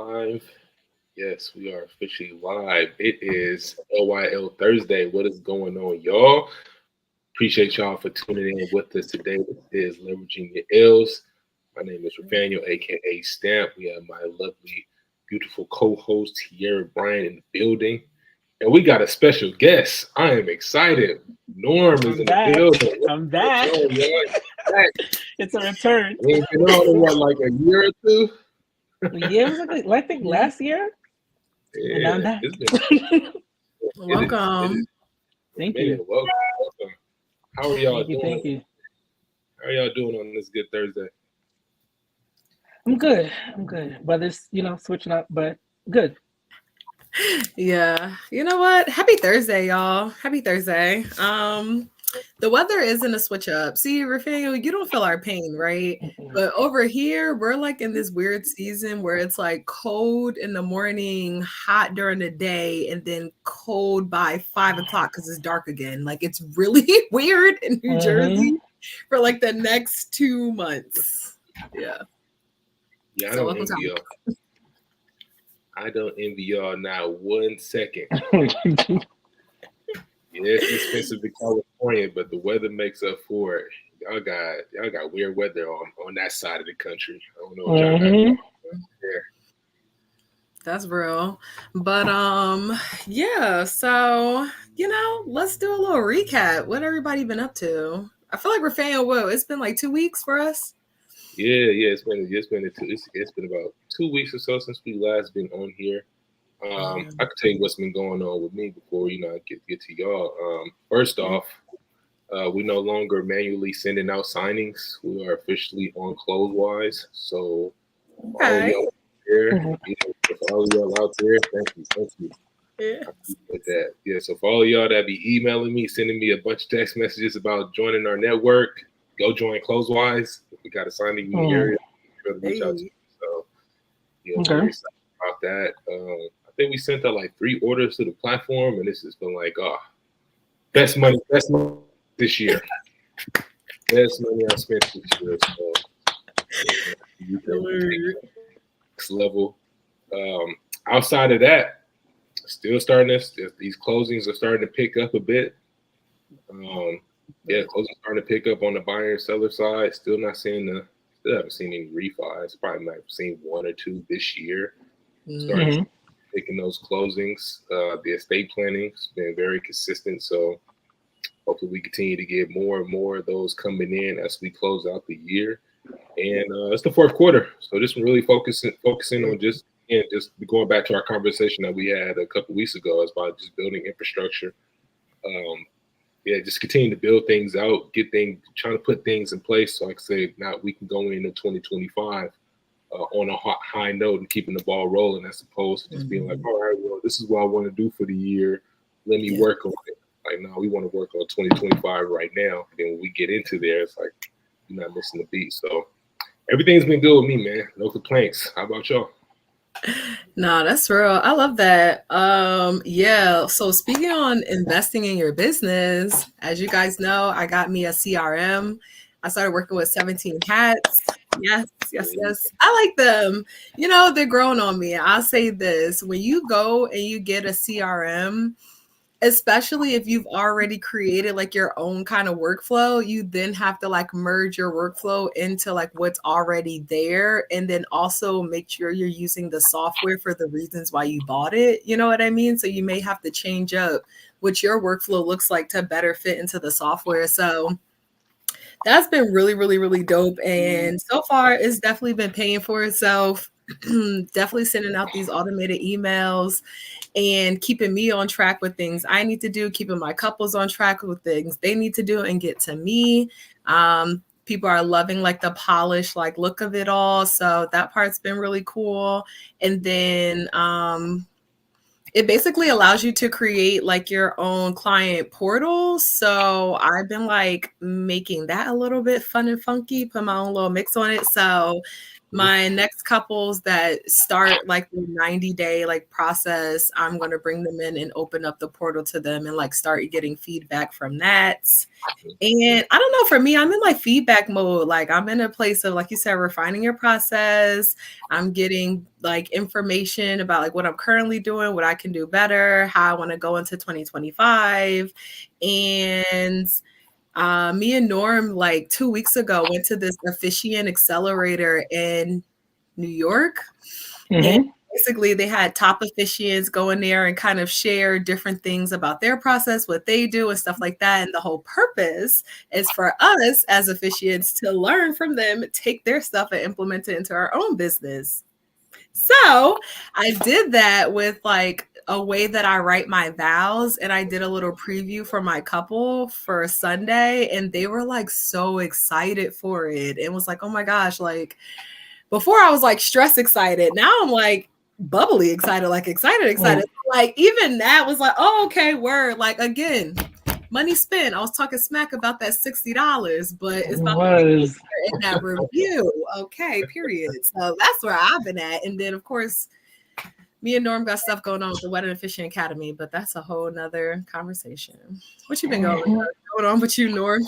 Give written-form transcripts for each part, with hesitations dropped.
live. Yes, we are officially live. It is LYL Thursday. What is going on, y'all? Appreciate y'all for tuning in with us today. This is Leveraging Your L's. My name is Nathaniel, aka Stamp. We have my lovely, beautiful co-host Tierra Bryan in the building. And we got a special guest. I am excited. Norm is I'm in the back. building. I'm back. It's a return. We ain't been on in what, like a year or two? Yeah, it was like I think last year, and now I'm Yeah, back. it's been Welcome. Thank you. Welcome. How are y'all Thank you. doing? Thank you. How are y'all doing on this good Thursday? I'm good. I'm good. Weather's switching up, but good. Yeah. You know what? Happy Thursday, y'all. Happy Thursday. The weather isn't a switch up. See, Rafael, you don't feel our pain, right? But over here, we're like in this weird season where it's like cold in the morning, hot during the day, and then cold by 5 o'clock because it's dark again. Like it's really weird in New Jersey for like the next 2 months. Yeah. Yeah, I don't envy y'all. I don't envy y'all not 1 second. Yeah, it's expensive in California, but the weather makes up for it. Y'all got weird weather on that side of the country. I don't know what y'all got there. That's real. But yeah, so let's do a little recap. What everybody been up to? I feel like we're saying, whoa, it's been like 2 weeks for us. Yeah, it's been about 2 weeks or so since we last been on here. I can tell you what's been going on with me before I get to y'all. First off, we no longer manually sending out signings. We are officially on Closewise. So all of y'all there, for all of y'all out there, thank you. Yeah. I appreciate that. Yeah, so for all of y'all that be emailing me, sending me a bunch of text messages about joining our network, go join Closewise. If we got a signing in the area, reach out to me. So very excited about that. I think we sent out like 3 orders to the platform, and this has been like, best money this year. Best money I spent this year. So next level. Outside of that, still these closings are starting to pick up a bit. Closings starting to pick up on the buyer and seller side. Still haven't seen any refis. Probably might have seen 1 or 2 this year. Starting picking those closings. The estate planning's been very consistent. So hopefully we continue to get more and more of those coming in as we close out the year. And it's the 4th quarter. So just really focusing on just going back to our conversation that we had a couple weeks ago. It's about just building infrastructure. Just continue to build things out, trying to put things in place. So like I say, now we can go into 2025 on a high note and keeping the ball rolling, as opposed to just being like, all right, well, this is what I want to do for the year. Let me work on it. Like, no, we want to work on 2025 right now. And then when we get into there, it's like you're not missing the beat. So everything's been good with me, man. No complaints. How about y'all? No, that's real. I love that. So speaking on investing in your business, as you guys know, I got me a CRM. I started working with 17 Hats. Yes. I like them. They're growing on me. I'll say this. When you go and you get a CRM, especially if you've already created like your own kind of workflow, you then have to like merge your workflow into like what's already there, and then also make sure you're using the software for the reasons why you bought it. You know what I mean? So you may have to change up what your workflow looks like to better fit into the software. So that's been really, really, really dope. And so far it's definitely been paying for itself. Definitely sending out these automated emails and keeping me on track with things I need to do, keeping my couples on track with things they need to do and get to me. People are loving like the polished like look of it all. So that part's been really cool. And then it basically allows you to create like your own client portal. So I've been like making that a little bit fun and funky, put my own little mix on it. So My next couples that start like the 90-day like process, I'm going to bring them in and open up the portal to them and like start getting feedback from that. And I don't know, for me, I'm in like feedback mode. Like I'm in a place of, like you said, refining your process. I'm getting like information about like what I'm currently doing, what I can do better, how I want to go into 2025. And me and Norm, like 2 weeks ago, went to this officiant accelerator in New York. And basically, they had top officiants go in there and kind of share different things about their process, what they do, and stuff like that. And the whole purpose is for us as officiants to learn from them, take their stuff and implement it into our own business. So I did that with like a way that I write my vows, and I did a little preview for my couple for Sunday, and they were like so excited for it. It was like, oh my gosh, like before I was like stress excited. Now I'm like bubbly excited, like excited. Like even that was like, oh, okay, word. Like again, money spent. I was talking smack about that $60, but it's about in that review. Okay, period. So that's where I've been at. And then of course, me and Norm got stuff going on with the Wedding Officiant Academy, but that's a whole nother conversation. What you been going on with you, Norm?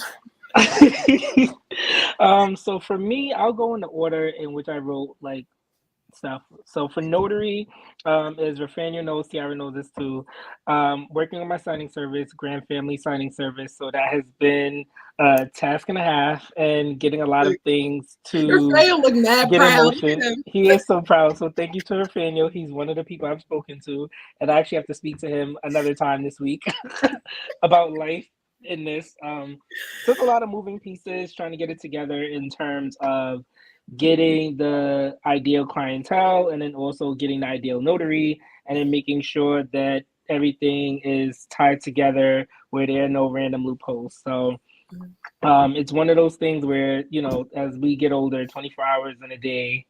So for me, I'll go in the order in which I wrote like stuff. So for Notary, as Rafael knows, Tiara knows this too. Working on my signing service, Grand Family Signing Service. So that has been a task and a half, and getting a lot of things to look mad get proud. emotion. He is so proud. So thank you to Rafael. He's one of the people I've spoken to, and I actually have to speak to him another time this week about life in this. Took a lot of moving pieces trying to get it together in terms of getting the ideal clientele, and then also getting the ideal notary, and then making sure that everything is tied together where there are no random loopholes. So it's one of those things where, you know, as we get older, 24 hours in a day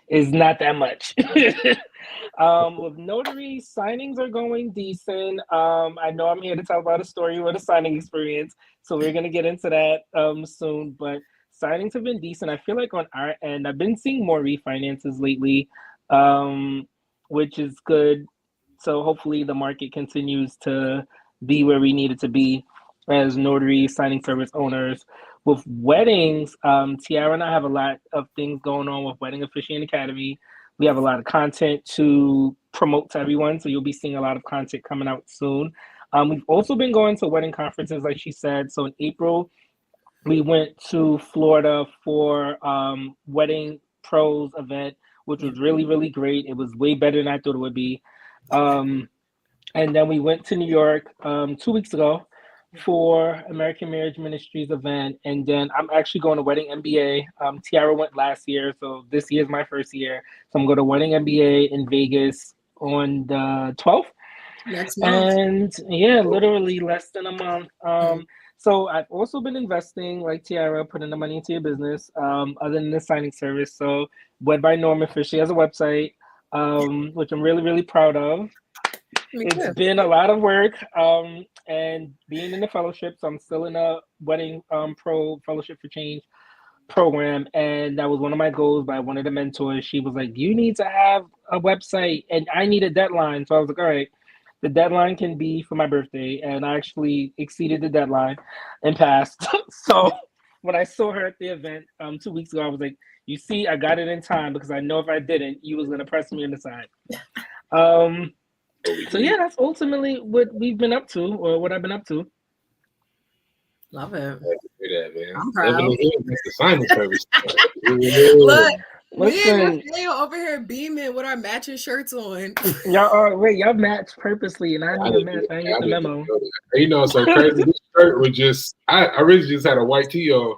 is not that much. With notary, signings are going decent. I know I'm here to tell about a story with a signing experience, so we're going to get into that soon, but signings have been decent. I feel like on our end, I've been seeing more refinances lately, which is good. So hopefully the market continues to be where we need it to be as notary signing service owners. With weddings, Tiara and I have a lot of things going on with Wedding Officiant Academy. We have a lot of content to promote to everyone, so you'll be seeing a lot of content coming out soon. We've also been going to wedding conferences, like she said. So in April, we went to Florida for Wedding Pros event, which was really, really great. It was way better than I thought it would be. And then we went to New York 2 weeks ago for American Marriage Ministries event. And then I'm actually going to Wedding MBA. Tiara went last year, so this year is my first year. So I'm going to Wedding MBA in Vegas on the 12th. Next month. And yeah, literally less than a month. So I've also been investing, like Tiara, putting the money into your business, other than the signing service. So Wed by Norm officially has a website, which I'm really, really proud of. It's been a lot of work, and being in the fellowship. So I'm still in a Wedding Pro Fellowship for Change program, and that was one of my goals by one of the mentors. She was like, you need to have a website, and I need a deadline. So I was like, all right, the deadline can be for my birthday, and I actually exceeded the deadline and passed. So when I saw her at the event 2 weeks ago, I was like, you see, I got it in time, because I know if I didn't, you was going to press me on the side. So yeah, that's ultimately what we've been up to, or what I've been up to. Love it. Man. I'm proud. The signing service. Look, Listen, me over here beaming with our matching shirts on. y'all match purposely, and I need a match. I didn't get the memo. You know, so crazy. This shirt was just, I originally just had a white tee on.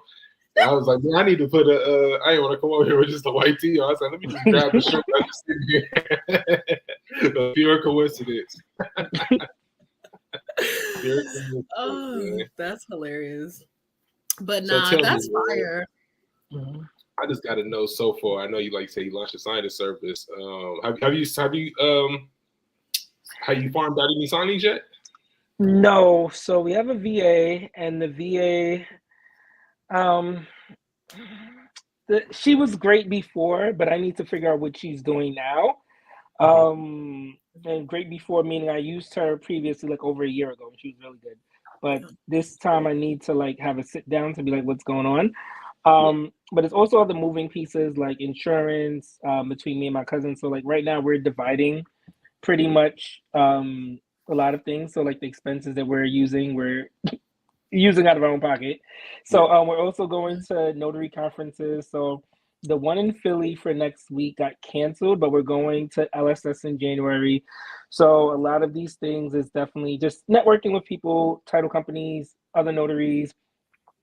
I was like, man, I need to put I didn't want to come over here with just a white tee on. I said, let me just grab the shirt. I'm just sitting here. A pure coincidence. Oh, that's hilarious. But So nah, tell that's me, fire. I just got to know so far. I know you like say you launched a signing service. Have you farmed out any signings yet? No. So we have a VA, and the VA, she was great before, but I need to figure out what she's doing now. And great before meaning I used her previously like over a year ago, and she was really good. But this time I need to like have a sit down to be like, what's going on? But it's also other moving pieces like insurance between me and my cousin. So like right now we're dividing pretty much a lot of things. So like the expenses that we're using out of our own pocket. So we're also going to notary conferences. So the one in Philly for next week got canceled, but we're going to LSS in January. So a lot of these things is definitely just networking with people, title companies, other notaries,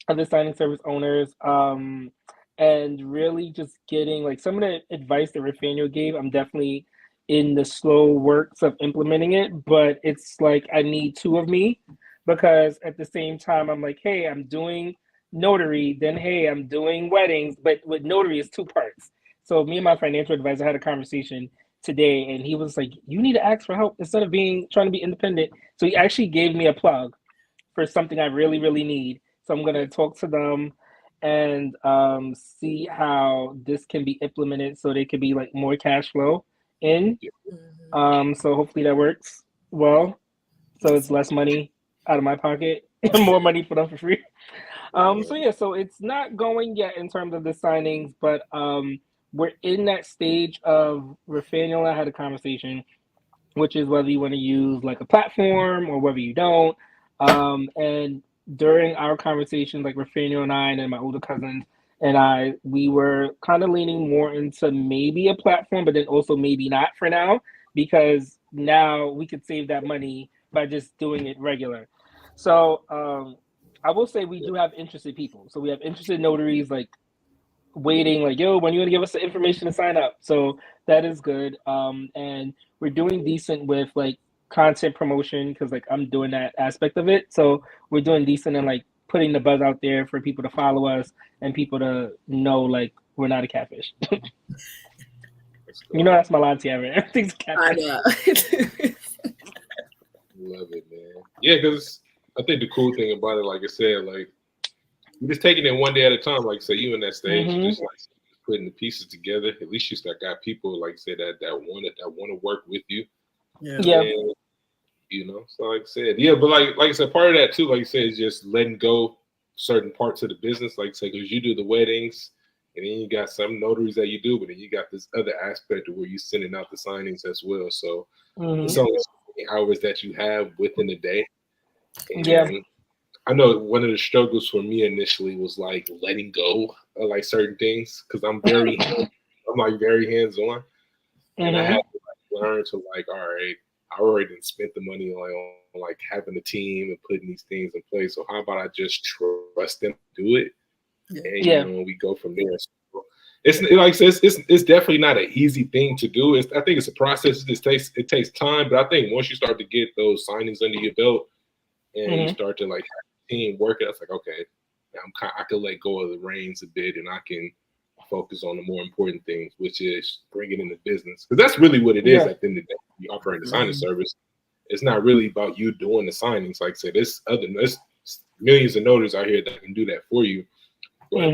other signing service owners, and really just getting like some of the advice that Rafaniel gave. I'm definitely in the slow works of implementing it, but it's like I need two of me because at the same time I'm like, hey, I'm doing notary, then hey, I'm doing weddings, but with notary is two parts. So me and my financial advisor had a conversation today, and he was like, you need to ask for help instead of being trying to be independent. So he actually gave me a plug for something I really, really need. So I'm gonna talk to them and see how this can be implemented so they can be like more cash flow in. So hopefully that works well. So it's less money out of my pocket and more money for them for free. So yeah, so it's not going yet in terms of the signings, but we're in that stage of Rafaniel. I had a conversation, which is whether you want to use like a platform or whether you don't. And during our conversations, like Rafaniel and I, and then my older cousins and I, we were kind of leaning more into maybe a platform, but then also maybe not for now, because now we could save that money by just doing it regular. So I will say we do have interested people. So we have interested notaries like waiting, like, yo, when you want to give us the information to sign up. So that is good. And we're doing decent with like content promotion because like I'm doing that aspect of it. So we're doing decent and like putting the buzz out there for people to follow us and people to know like we're not a catfish. You know, that's my line, Tiara. Everything's a catfish. I know. Love it, man. Yeah, because I think the cool thing about it, like I said, like you're just taking it one day at a time. Like say you in that stage, just like putting the pieces together. At least you still got people like say that want to work with you. Yeah. And, you know, so like I said, yeah, but like I said, part of that too, like you said, is just letting go certain parts of the business. Like I said, because you do the weddings, and then you got some notaries that you do, but then you got this other aspect of where you're sending out the signings as well. So it's only so many hours that you have within the day. And I know one of the struggles for me initially was like letting go of like certain things because I'm very hands-on, and I had to like learn to like, all right, I already spent the money on like having a team and putting these things in place. So how about I just trust them to do it, and you know we go from there. So it's like I said, it's definitely not an easy thing to do. I think it's a process. It takes time, but I think once you start to get those signings under your belt and you start to like have a team working, it's like okay, I can let go of the reins a bit and I can focus on the more important things, which is bringing in the business. Because that's really what it is at the end of the day. You operate the signing service. It's not really about you doing the signings. Like I said, there's millions of notaries out here that can do that for you. But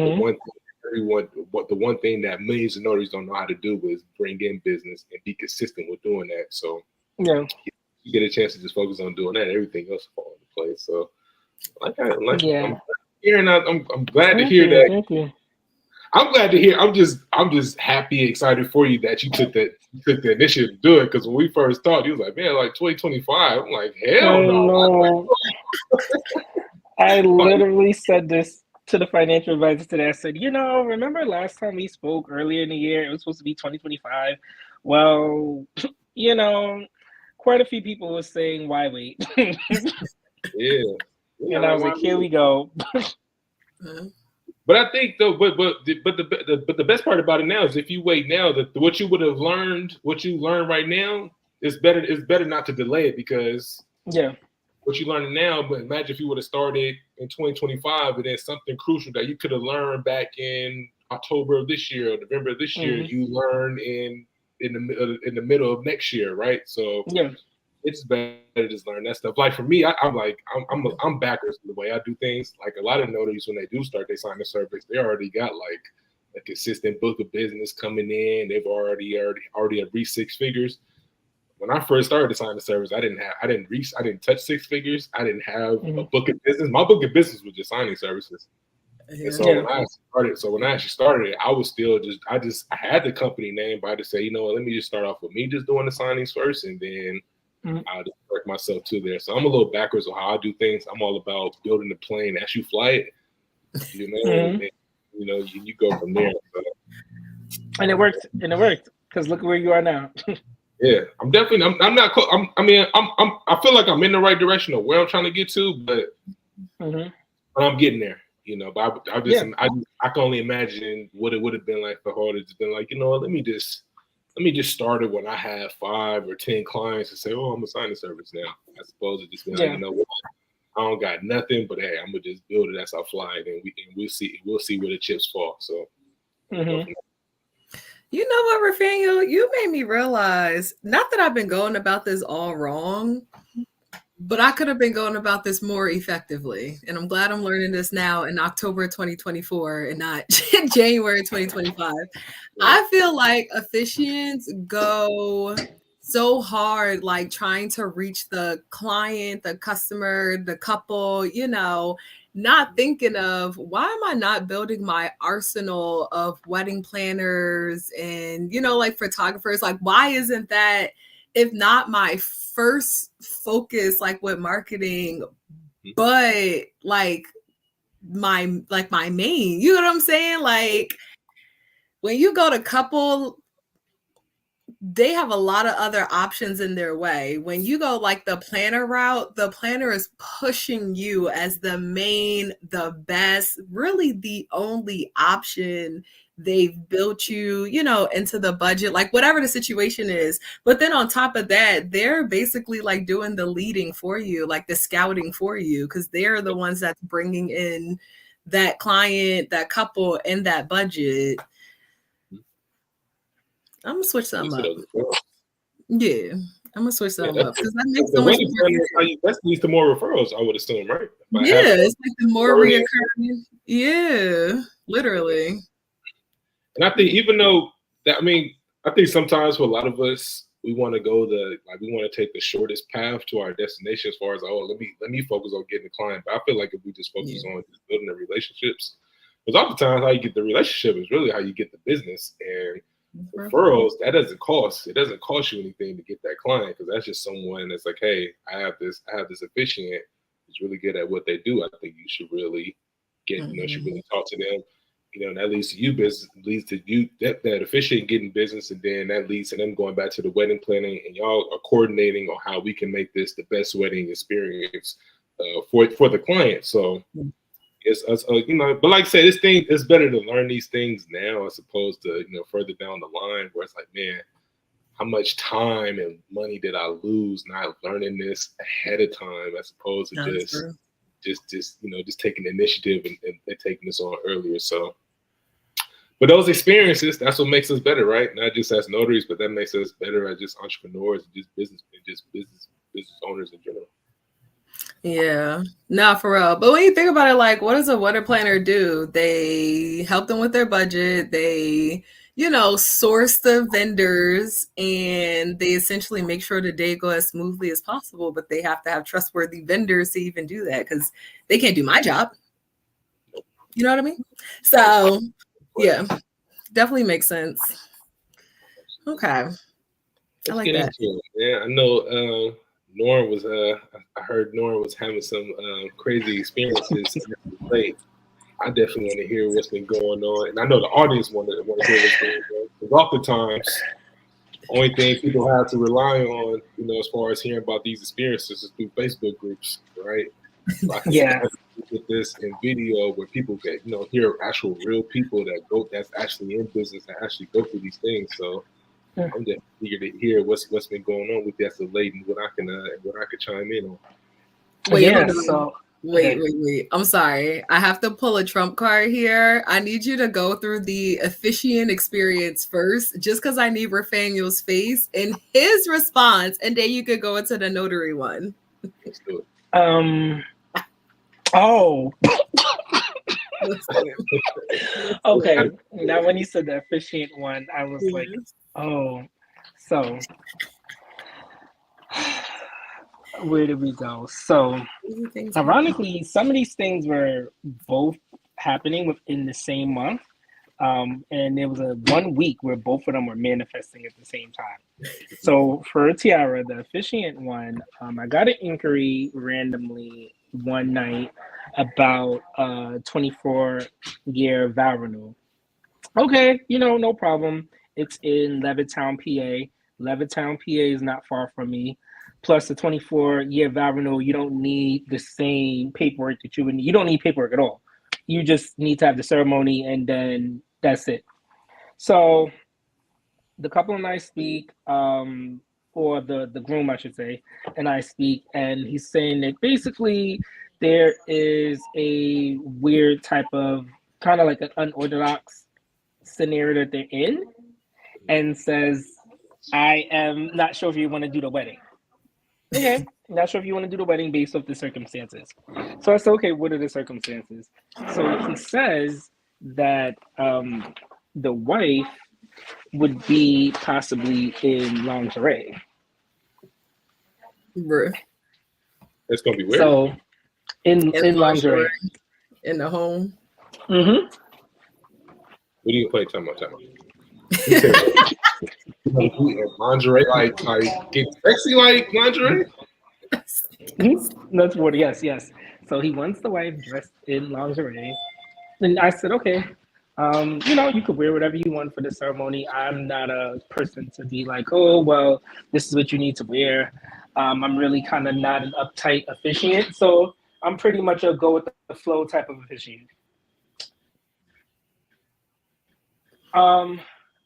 the one thing that millions of notaries don't know how to do is bring in business and be consistent with doing that. So you get a chance to just focus on doing that. Everything else will fall into place. So I'm glad to hear that. Thank you. I'm glad to hear. I'm just happy, excited for you that you took the initiative to do it. Because when we first talked, you was like, man, like 2025. I'm like, hell no. I literally said this to the financial advisor today. I said, remember last time we spoke earlier in the year, it was supposed to be 2025. Well, quite a few people were saying, why wait? And I was like, here we go. But I think though, but the best part about it now is if you wait now, that what you would have learned, what you learn right now, is better. It's better not to delay it because what you learning now. But imagine if you would have started in 2025, and then something crucial that you could have learned back in October of this year or November of this year, you learn in the middle of next year, right? So it's better to just learn that stuff. Like for me, I'm backwards in the way I do things. Like a lot of notaries, when they do start their signing service, they already got like a consistent book of business coming in. They've already have reached 6 figures. When I first started the signing service, I didn't touch 6 figures. I didn't have a book of business. My book of business was just signing services. And so when I actually started it, I was still I had the company name, but I just say, you know what, let me just start off with me just doing the signings first, and then I'll just work myself to there. So I'm a little backwards on how I do things. I'm all about building the plane as you fly it, you know, and, you know, you go from there. So. And it worked. Because look where you are now. Yeah, I'm definitely. I'm not. I feel like I'm in the right direction of where I'm trying to get to, but I'm getting there. You know, but I can only imagine what it would have been like for her to just been like, you know, let me just start it when I have 5 or 10 clients and say, oh, I'm a signing service now. I suppose it just been like, you know what, I don't got nothing, but hey, I'm gonna just build it as I fly it, and we'll see where the chips fall. So. You know what, Rafael? You made me realize, not that I've been going about this all wrong, but I could have been going about this more effectively. And I'm glad I'm learning this now in October 2024 and not January 2025. I feel like officiants go so hard, like trying to reach the client, the customer, the couple, you know, not thinking of why am I not building my arsenal of wedding planners and, you know, like photographers? Like, why isn't that, if not my first focus, like with marketing, but like my main, you know what I'm saying? Like when you go to couple, they have a lot of other options in their way. When you go like the planner route, the planner is pushing you as the main, the best, really the only option. They've built you, you know, into the budget, like whatever the situation is. But then on top of that, they're basically like doing the leading for you, like the scouting for you, because they're the ones that's bringing in that client, that couple, and that budget. I'm gonna switch something up. Yeah, I'm gonna switch something up because that makes so much sense. That leads to more referrals, I would assume, right? Yeah, it's like the more reoccurring. Yeah, literally. And I think even though that, I think sometimes for a lot of us, we want to we want to take the shortest path to our destination as far as, oh, let me focus on getting the client. But I feel like if we just focus on just building the relationships, because oftentimes how you get the relationship is really how you get the business. And referrals, that doesn't cost. It doesn't cost you anything to get that client, because that's just someone that's like, hey, I have this officiant who's really good at what they do. I think you should really get, you know, should really talk to them. You know, and that leads to you business, leads to you that officiant getting business, and then that leads to them going back to the wedding planning, and y'all are coordinating on how we can make this the best wedding experience for the client. So it's you know, but like I said, this thing, it's better to learn these things now as opposed to, you know, further down the line where it's like, man, how much time and money did I lose not learning this ahead of time as opposed to just you know, just taking the initiative and taking this on earlier. So, but those experiences, that's what makes us better, right? Not just as notaries, but that makes us better as just entrepreneurs and just business owners in general. Yeah, no, for real. But when you think about it, like, what does a wedding planner do? They help them with their budget. They, you know, source the vendors, and they essentially make sure the day goes as smoothly as possible. But they have to have trustworthy vendors to even do that, because they can't do my job. You know what I mean? So, yeah, definitely makes sense. Okay. I like that. Yeah, I know Norm was I heard Norm was having some crazy experiences late. I definitely want to hear what's been going on, and I know the audience want to hear what's going on. Because oftentimes, the only thing people have to rely on, you know, as far as hearing about these experiences, is through Facebook groups, right? So I can get this in video where people get, you know, hear actual real people that's actually in business and actually go through these things. So I'm just eager to hear what's been going on with that so late, and what I can chime in on. Wait. I'm sorry. I have to pull a trump card here. I need you to go through the officiant experience first, just because I need Rafael's face and his response, and then you could go into the notary one. Let's do it. Oh. Okay, now when you said the officiant one, I was Yes. like, oh, so where did we go? So, Crazy things happen. ironically, some of these things were both happening within the same month. And there was a 1 week where both of them were manifesting at the same time. So for Tiara, the officiant one, I got an inquiry randomly one night about 24-year vow renewal. Okay, no problem. It's in Levittown, PA. Levittown, PA is not far from me. Plus, the 24-year vow renewal, you don't need the same paperwork that you would need. You don't need paperwork at all. You just need to have the ceremony, and then that's it. So the couple and I speak, or the groom, I should say, and I speak, and he's saying that basically there is a weird type of kind of like an unorthodox scenario that they're in, and says, I am not sure if you want to do the wedding. Okay, not sure if you want to do the wedding based off the circumstances. So I said, okay, what are the circumstances? So he says that the wife would be possibly in lingerie. Bruh. It's gonna be weird. So in lingerie. In the home. Mm-hmm. What do you play? Time out. Lingerie, like get sexy like lingerie. That's what. Yes. So he wants the wife dressed in lingerie, and I said, okay. You could wear whatever you want for the ceremony. I'm not a person to be like, oh, well, this is what you need to wear. I'm really kind of not an uptight officiant, so I'm pretty much a go with the flow type of officiant.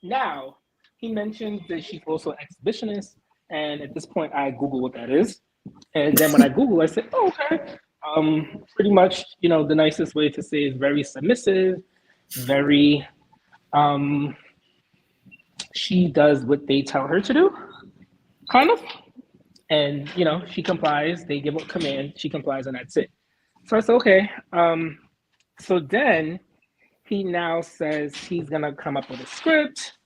Now, he mentioned that she's also an exhibitionist, and at this point, I Google what that is. And then when I Google, I said, oh, okay. Pretty much, the nicest way to say is very submissive, very, she does what they tell her to do, kind of. And, she complies, they give a command, she complies, and that's it. So I said, okay. So then he now says he's going to come up with a script.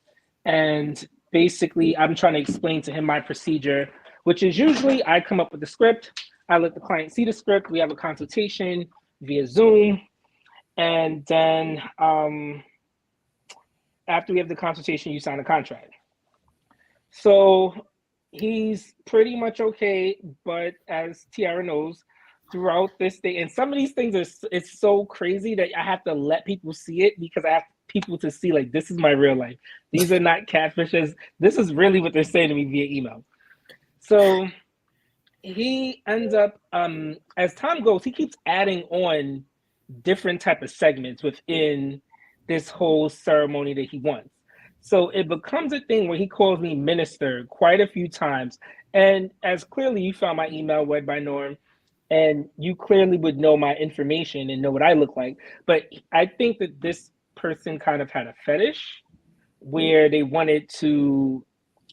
And basically, I'm trying to explain to him my procedure, which is usually I come up with the script. I let the client see the script. We have a consultation via Zoom. And then after we have the consultation, you sign a contract. So he's pretty much okay. But as Tiara knows, throughout this day, and some of these things it's so crazy that I have to let people see it because I have people to see, like, this is my real life. These are not catfishes. This is really what they're saying to me via email. So he ends up, as time goes, he keeps adding on different type of segments within this whole ceremony that he wants. So it becomes a thing where he calls me minister quite a few times. And as clearly you found my email, Wed by Norm, and you clearly would know my information and know what I look like. But I think that this person kind of had a fetish where they wanted to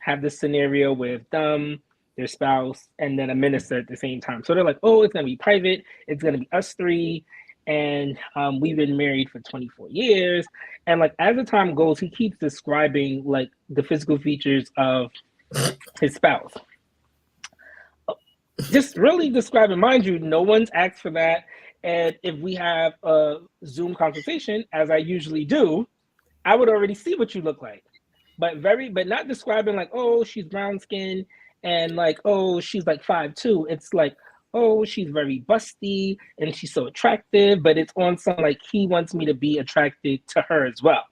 have this scenario with them, their spouse, and then a minister at the same time. So they're like, oh, it's going to be private. It's going to be us three. And we've been married for 24 years. And like, as the time goes, he keeps describing like the physical features of his spouse. Just really describing, mind you, no one's asked for that. And if we have a Zoom consultation, as I usually do, I would already see what you look like. But not describing like, oh, she's brown skinned and like, oh, she's like 5'2". It's like, oh, she's very busty and she's so attractive, but it's on some like he wants me to be attracted to her as well.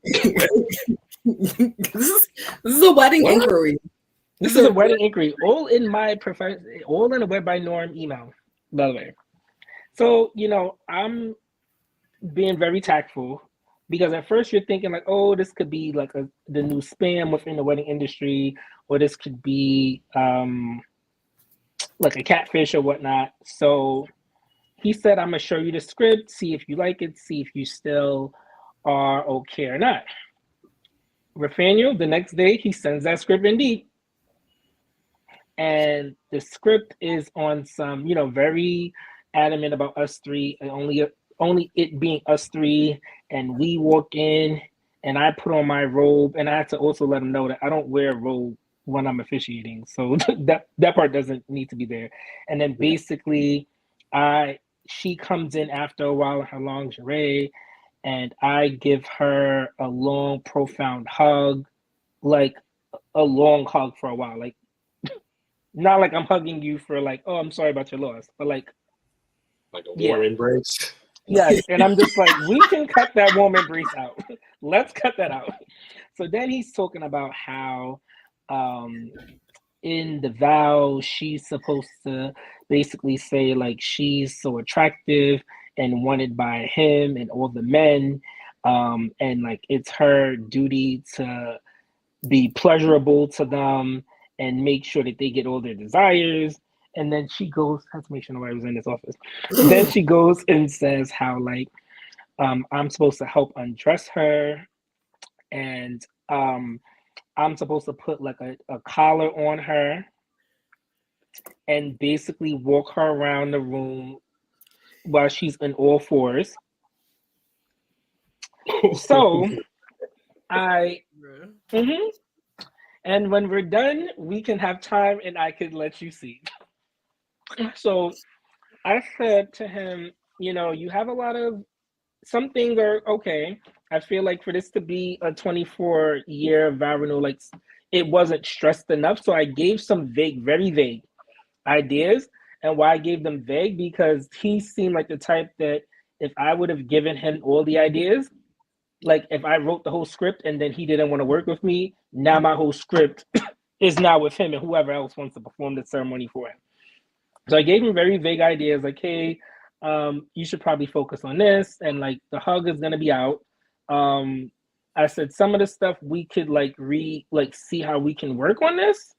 This is a wedding inquiry. This is a wedding inquiry, all in a Wed by Norm email, by the way. So, I'm being very tactful because at first you're thinking like, oh, this could be like the new spam within the wedding industry, or this could be like a catfish or whatnot. So he said, I'm gonna show you the script, see if you like it, see if you still are okay or not. Rafael, the next day he sends that script indeed. And the script is on some, very adamant about us three and only it being us three. And we walk in, and I put on my robe, and I had to also let him know that I don't wear a robe when I'm officiating, so that part doesn't need to be there. And then basically, she comes in after a while in her lingerie, and I give her a long, profound hug, like a long hug for a while, like not like I'm hugging you for like, oh, I'm sorry about your loss, but like a warm embrace. Yes, and I'm just like, we can cut that warm embrace out. Let's cut that out. So then he's talking about how in the vow she's supposed to basically say like she's so attractive and wanted by him and all the men, and like it's her duty to be pleasurable to them and make sure that they get all their desires. And then she goes, I have to make sure nobody was in this office. Then she goes and says how like I'm supposed to help undress her, and I'm supposed to put like a collar on her and basically walk her around the room while she's in all fours. So I and when we're done, we can have time and I could let you see. So I said to him, you know, you have a lot of, some things are okay. I feel like for this to be a 24-year vow renewal, like it wasn't stressed enough. So I gave some vague, very vague ideas. And why I gave them vague, because he seemed like the type that if I would have given him all the ideas, like if I wrote the whole script and then he didn't want to work with me, now my whole script is now with him and whoever else wants to perform the ceremony for him. So I gave him very vague ideas like, hey, you should probably focus on this, and like the hug is gonna be out. I said some of the stuff we could like see how we can work on this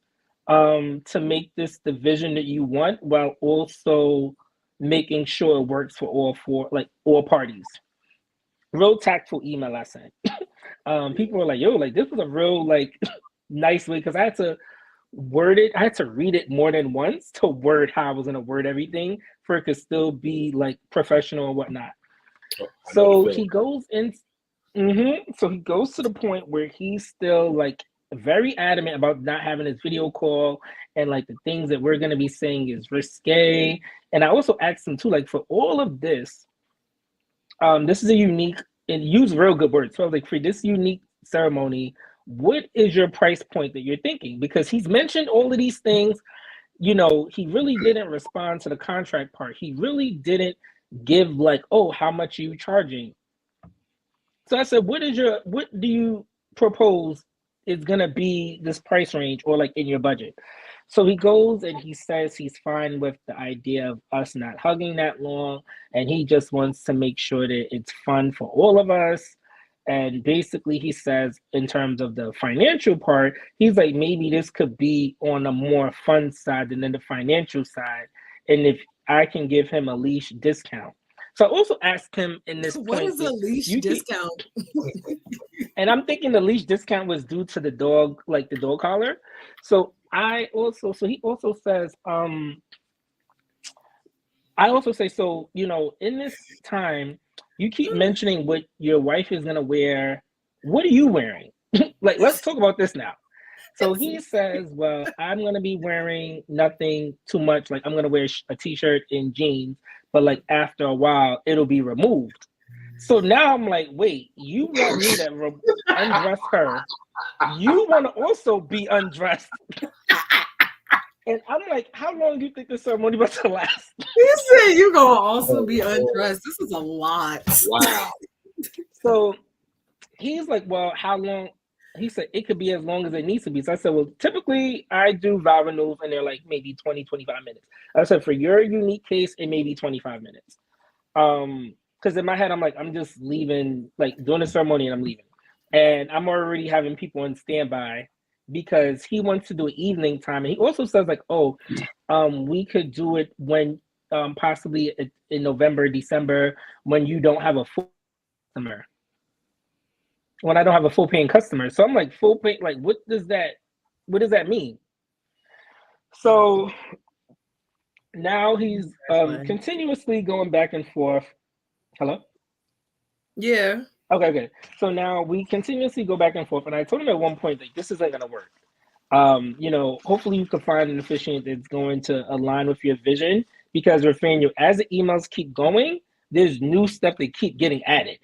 to make this the vision that you want, while also making sure it works for all parties. Real tactful email I sent. People were like, yo, like this was a real like nice way, because I had to read it more than once to word how I was gonna word everything for it to still be like professional and whatnot. So he goes in. So he goes to the point where he's still like very adamant about not having his video call, and like the things that we're gonna be saying is risque. And I also asked him too, like for all of this, this is a unique, and use real good words. So I was like, for this unique ceremony, what is your price point that you're thinking? Because he's mentioned all of these things. You know, he really didn't respond to the contract part. He really didn't give like, oh, how much are you charging? So I said, what do you propose is gonna be this price range, or like in your budget? So he goes and he says he's fine with the idea of us not hugging that long, and he just wants to make sure that it's fun for all of us. And basically he says in terms of the financial part, he's like, maybe this could be on a more fun side than the financial side. And if I can give him a leash discount. So I also asked him in this what point, is a leash discount? And I'm thinking the leash discount was due to the dog, like the dog collar. So he also says, I also say, so, you know, in this time, you keep mentioning what your wife is gonna wear. What are you wearing? Like, let's talk about this now. So he says, well, I'm gonna be wearing nothing too much. Like I'm gonna wear a t-shirt and jeans, but like after a while, it'll be removed. So now I'm like, wait, you want me to undress her? You want to also be undressed? And I'm like, how long do you think this ceremony about to last? You said you're gonna also be undressed. This is a lot. Wow. So he's like, well, how long? He said it could be as long as it needs to be. So I said, well, typically I do vow renewals and they're like maybe 20, 25 minutes. I said, for your unique case, it may be 25 minutes. Because in my head, I'm like, I'm just leaving, like doing the ceremony and I'm leaving. And I'm already having people on standby because he wants to do an evening time. And he also says like, oh, we could do it when possibly in November, December, when you don't have a full customer. When I don't have a full paying customer. So I'm like, full pay, like what does that mean? So now he's continuously going back and forth. Hello? Yeah. Okay. So now we continuously go back and forth, and I told him at one point that this isn't gonna work. Hopefully you can find an officiant that's going to align with your vision, because Rafael, as the emails keep going, there's new stuff that keep getting added.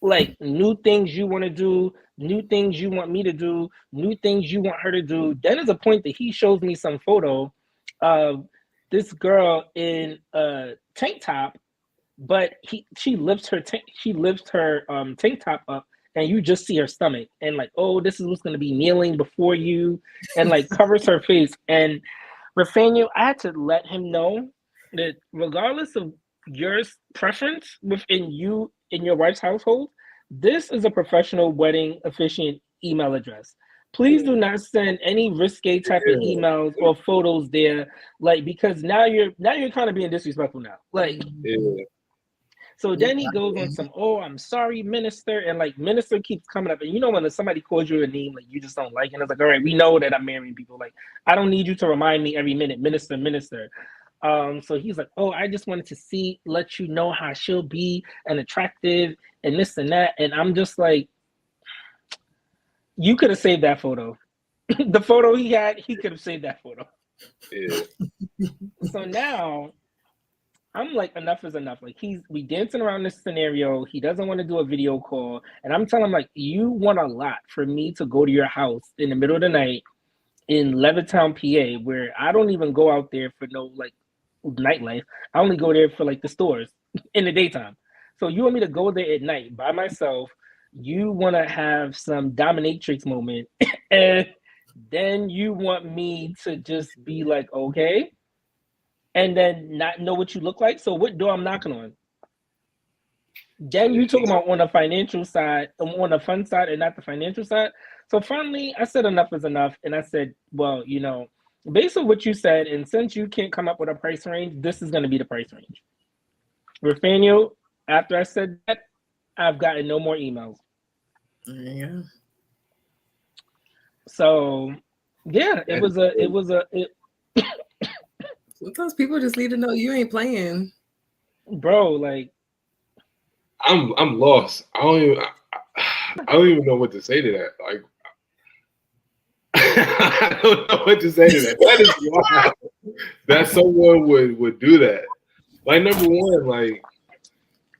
Like new things you want to do, new things you want me to do, new things you want her to do. Then there's a point that he shows me some photo of this girl in a tank top, but she lifts her tank top up, and you just see her stomach, and like, oh, this is what's gonna be kneeling before you, and like covers her face. And Rafael, I had to let him know that regardless of your preference within you in your wife's household, this is a professional wedding officiant email address. Please do not send any risque type of emails or photos there, like, because now you're kind of being disrespectful now. Like, so then he goes on some, oh, I'm sorry, minister, and like minister keeps coming up, and you know when somebody calls you a name like you just don't like, and it's like, all right, we know that I'm marrying people. Like, I don't need you to remind me every minute, minister. So he's like, oh, I just wanted to let you know how she'll be and attractive and this and that. And I'm just like, you could have saved that photo. The photo he had, he could have saved that photo. Yeah. So now I'm like, enough is enough. Like, we dancing around this scenario. He doesn't want to do a video call. And I'm telling him, like, you want a lot for me to go to your house in the middle of the night in Levittown, PA, where I don't even go out there for no like nightlife. I only go there for like the stores in the daytime. So you want me to go there at night by myself? You want to have some dominatrix moment, and then you want me to just be like, okay, and then not know what you look like. So what door I'm knocking on? Then you talking about on the financial side, on the fun side, and not the financial side. So finally, I said enough is enough, and I said, well, based on what you said, and since you can't come up with a price range, this is going to be the price range. Rafael, after I said that, I've gotten no more emails. Yeah. So, yeah, it was a. Sometimes people just need to know you ain't playing, bro. Like, I'm lost. I don't even know what to say to that. Like, I don't know what to say to that. That is wild that someone would do that. Like, number one, like,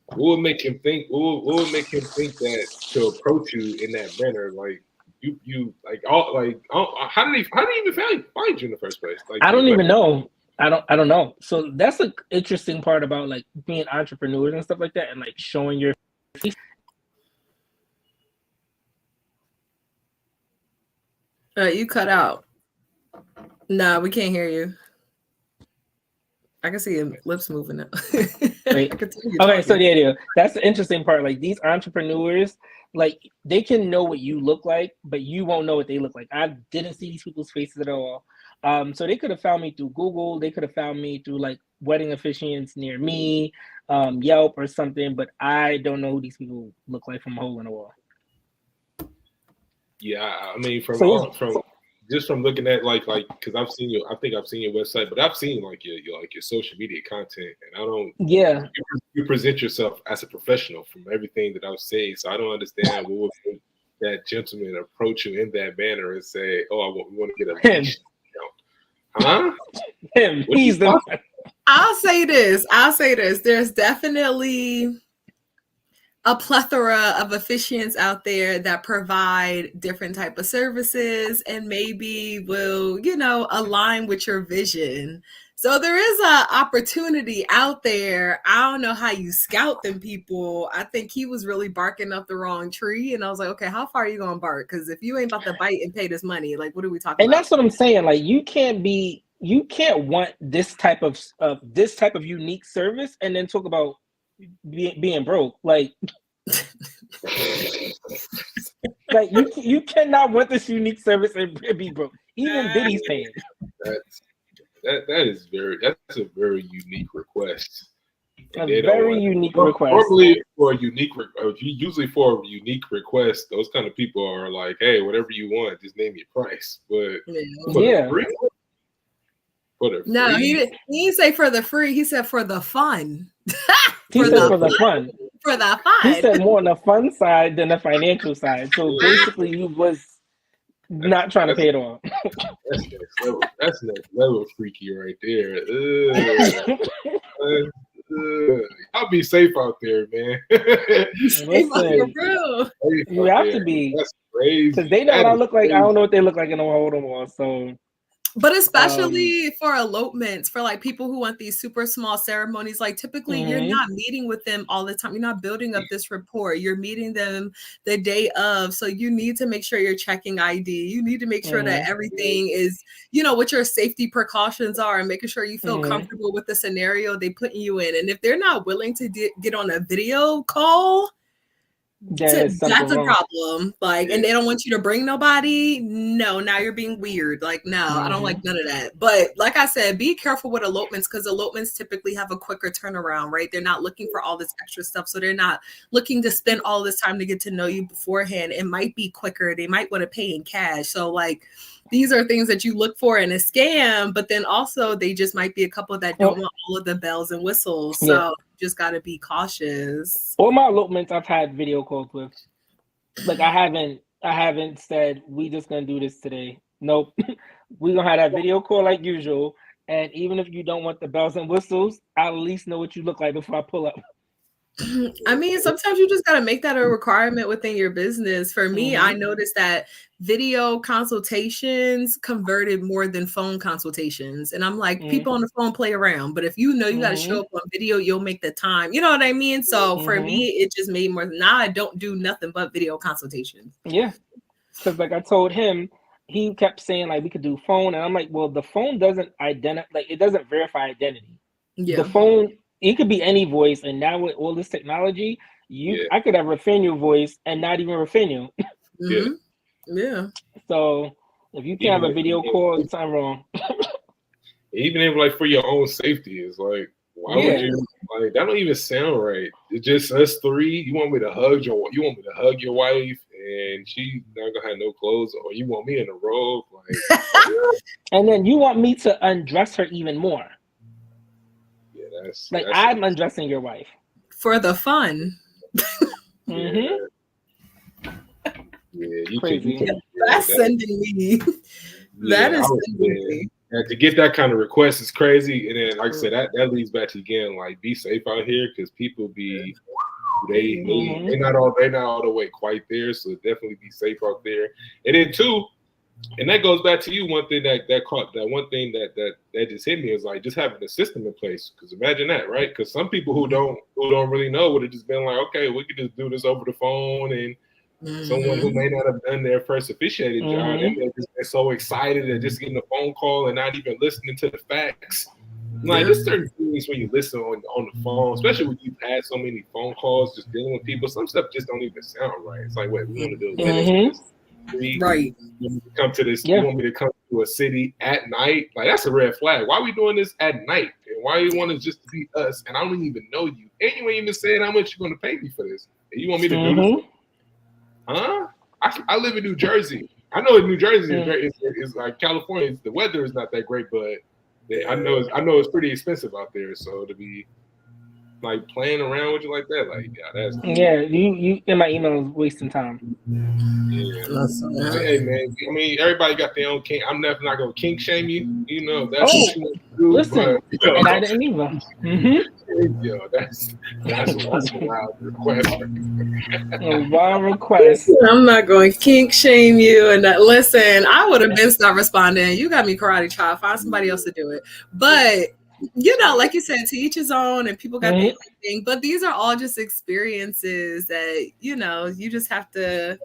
what would make him think? What would make him think that to approach you in that manner? Like, you like all like how did he even find you in the first place? Like, I don't even know. I don't know. So that's the interesting part about like being entrepreneurs and stuff like that, and like showing your face. You cut out. No, we can't hear you. I can see your lips moving now. Wait. Okay, so yeah, that's the interesting part. Like, these entrepreneurs, like, they can know what you look like, but you won't know what they look like. I didn't see these people's faces at all. So they could have found me through Google. They could have found me through like wedding officiants near me, Yelp or something. But I don't know who these people look like from a hole in the wall. Yeah, I mean, from looking at like because I think I've seen your website, but I've seen like your social media content, and I don't. Yeah. You present yourself as a professional from everything that I've seen, so I don't understand what would make that gentleman approach you in that manner and say, "Oh, we want to get a leash." Huh? Him. He's the. I'll say this. There's definitely a plethora of officiants out there that provide different type of services and maybe will, align with your vision. So there is an opportunity out there. I don't know how you scout them people. I think he was really barking up the wrong tree. And I was like, okay, how far are you going to bark? Because if you ain't about to bite and pay this money, like, what are we talking about? And that's what I'm saying. Like, you can't want this type of unique service and then talk about being broke. Like, like you cannot want this unique service and be broke. Even Diddy's paying. That's a very unique request. Unique request. Normally, usually for a unique request, those kind of people are like, "Hey, whatever you want, just name your price." But For the No, free? he didn't say for the free. He said for the fun. He said for the fun. For the He fun. said more on the fun side than the financial side. So basically, you was not trying to pay it off. That's next level. That's next level freaky right there. Y'all be safe out there, man. Listen, you have to be. That's crazy. Because they know what I look like. I don't know what they look like in a hold on wall. So, but especially for elopements, for like people who want these super small ceremonies, like typically you're not meeting with them all the time. You're not building up this rapport. You're meeting them the day of. So you need to make sure you're checking ID. You need to make sure that everything is, what your safety precautions are, and making sure you feel comfortable with the scenario they putting you in. And if they're not willing to get on a video call, that's a problem. Like, and they don't want you to bring nobody. No, now you're being weird. Like, no, I don't like none of that. But like I said, be careful with elopements, because elopements typically have a quicker turnaround, right? They're not looking for all this extra stuff. So they're not looking to spend all this time to get to know you beforehand. It might be quicker. They might want to pay in cash. So like, these are things that you look for in a scam, but then also they just might be a couple that don't want all of the bells and whistles. So you just got to be cautious. All my elopements I've had video calls with. Like I haven't said we just gonna do this today. Nope. We're gonna have that video call like usual. And even if you don't want the bells and whistles, I at least know what you look like before I pull up. I mean, sometimes you just got to make that a requirement within your business. For me, I noticed that video consultations converted more than phone consultations. And I'm like, people on the phone play around, but if you know you got to show up on video, you'll make the time. You know what I mean? So for me, it just made more. Now I don't do nothing but video consultations. Yeah. Because like I told him, he kept saying like we could do phone. And I'm like, well, the phone doesn't identify, like it doesn't verify identity. Yeah. The phone, it could be any voice, and now with all this technology, I could have Rafinha voice and not even Rafinha. Yeah. So if you can't have a video call, it's something wrong. Even if like for your own safety, it's like, why would you? Like that don't even sound right. It's just us three. You want me to hug your wife, and she not gonna have no clothes, or you want me in a robe, like, and then you want me to undress her even more. That's I'm undressing your wife for the fun. Yeah, you crazy. That's sending me. That is sending me. And to get that kind of request is crazy. And then, like I said, that leads back to again, like be safe out here, because people be they're not all the way quite there. So definitely be safe out there. And then too. And that goes back to you. One thing that just hit me is like just having a system in place. Because imagine that, right? Because some people who don't really know would have just been like, okay, we could just do this over the phone, and someone who may not have done their first officiated job, and they're just so excited at just getting a phone call and not even listening to the facts. Like there's certain things when you listen on the phone, especially when you've had so many phone calls just dealing with people. Some stuff just don't even sound right. It's like, wait, we want to do this. Right. You want me to come to this? You want me to come to a city at night? Like that's a red flag. Why are we doing this at night? And why you want it just to be us? And I don't even know you. And you ain't even saying how much you're going to pay me for this. And you want me to do this? Huh? I live in New Jersey. I know in New Jersey is like California. The weather is not that great, but I know it's pretty expensive out there. So to be like playing around with you like that, like that's you in my email is wasting time. Hey man, I mean everybody got their own kink. I'm never not gonna kink shame you. You know that's what you want to do. Listen, but, and I didn't either. Yo, that's a wild request. A wild request. I'm not going to kink shame you. And listen, I would have been start responding. You got me karate chop. Find somebody else to do it. But like you said, to each his own, and people got their own thing. But these are all just experiences that you just have to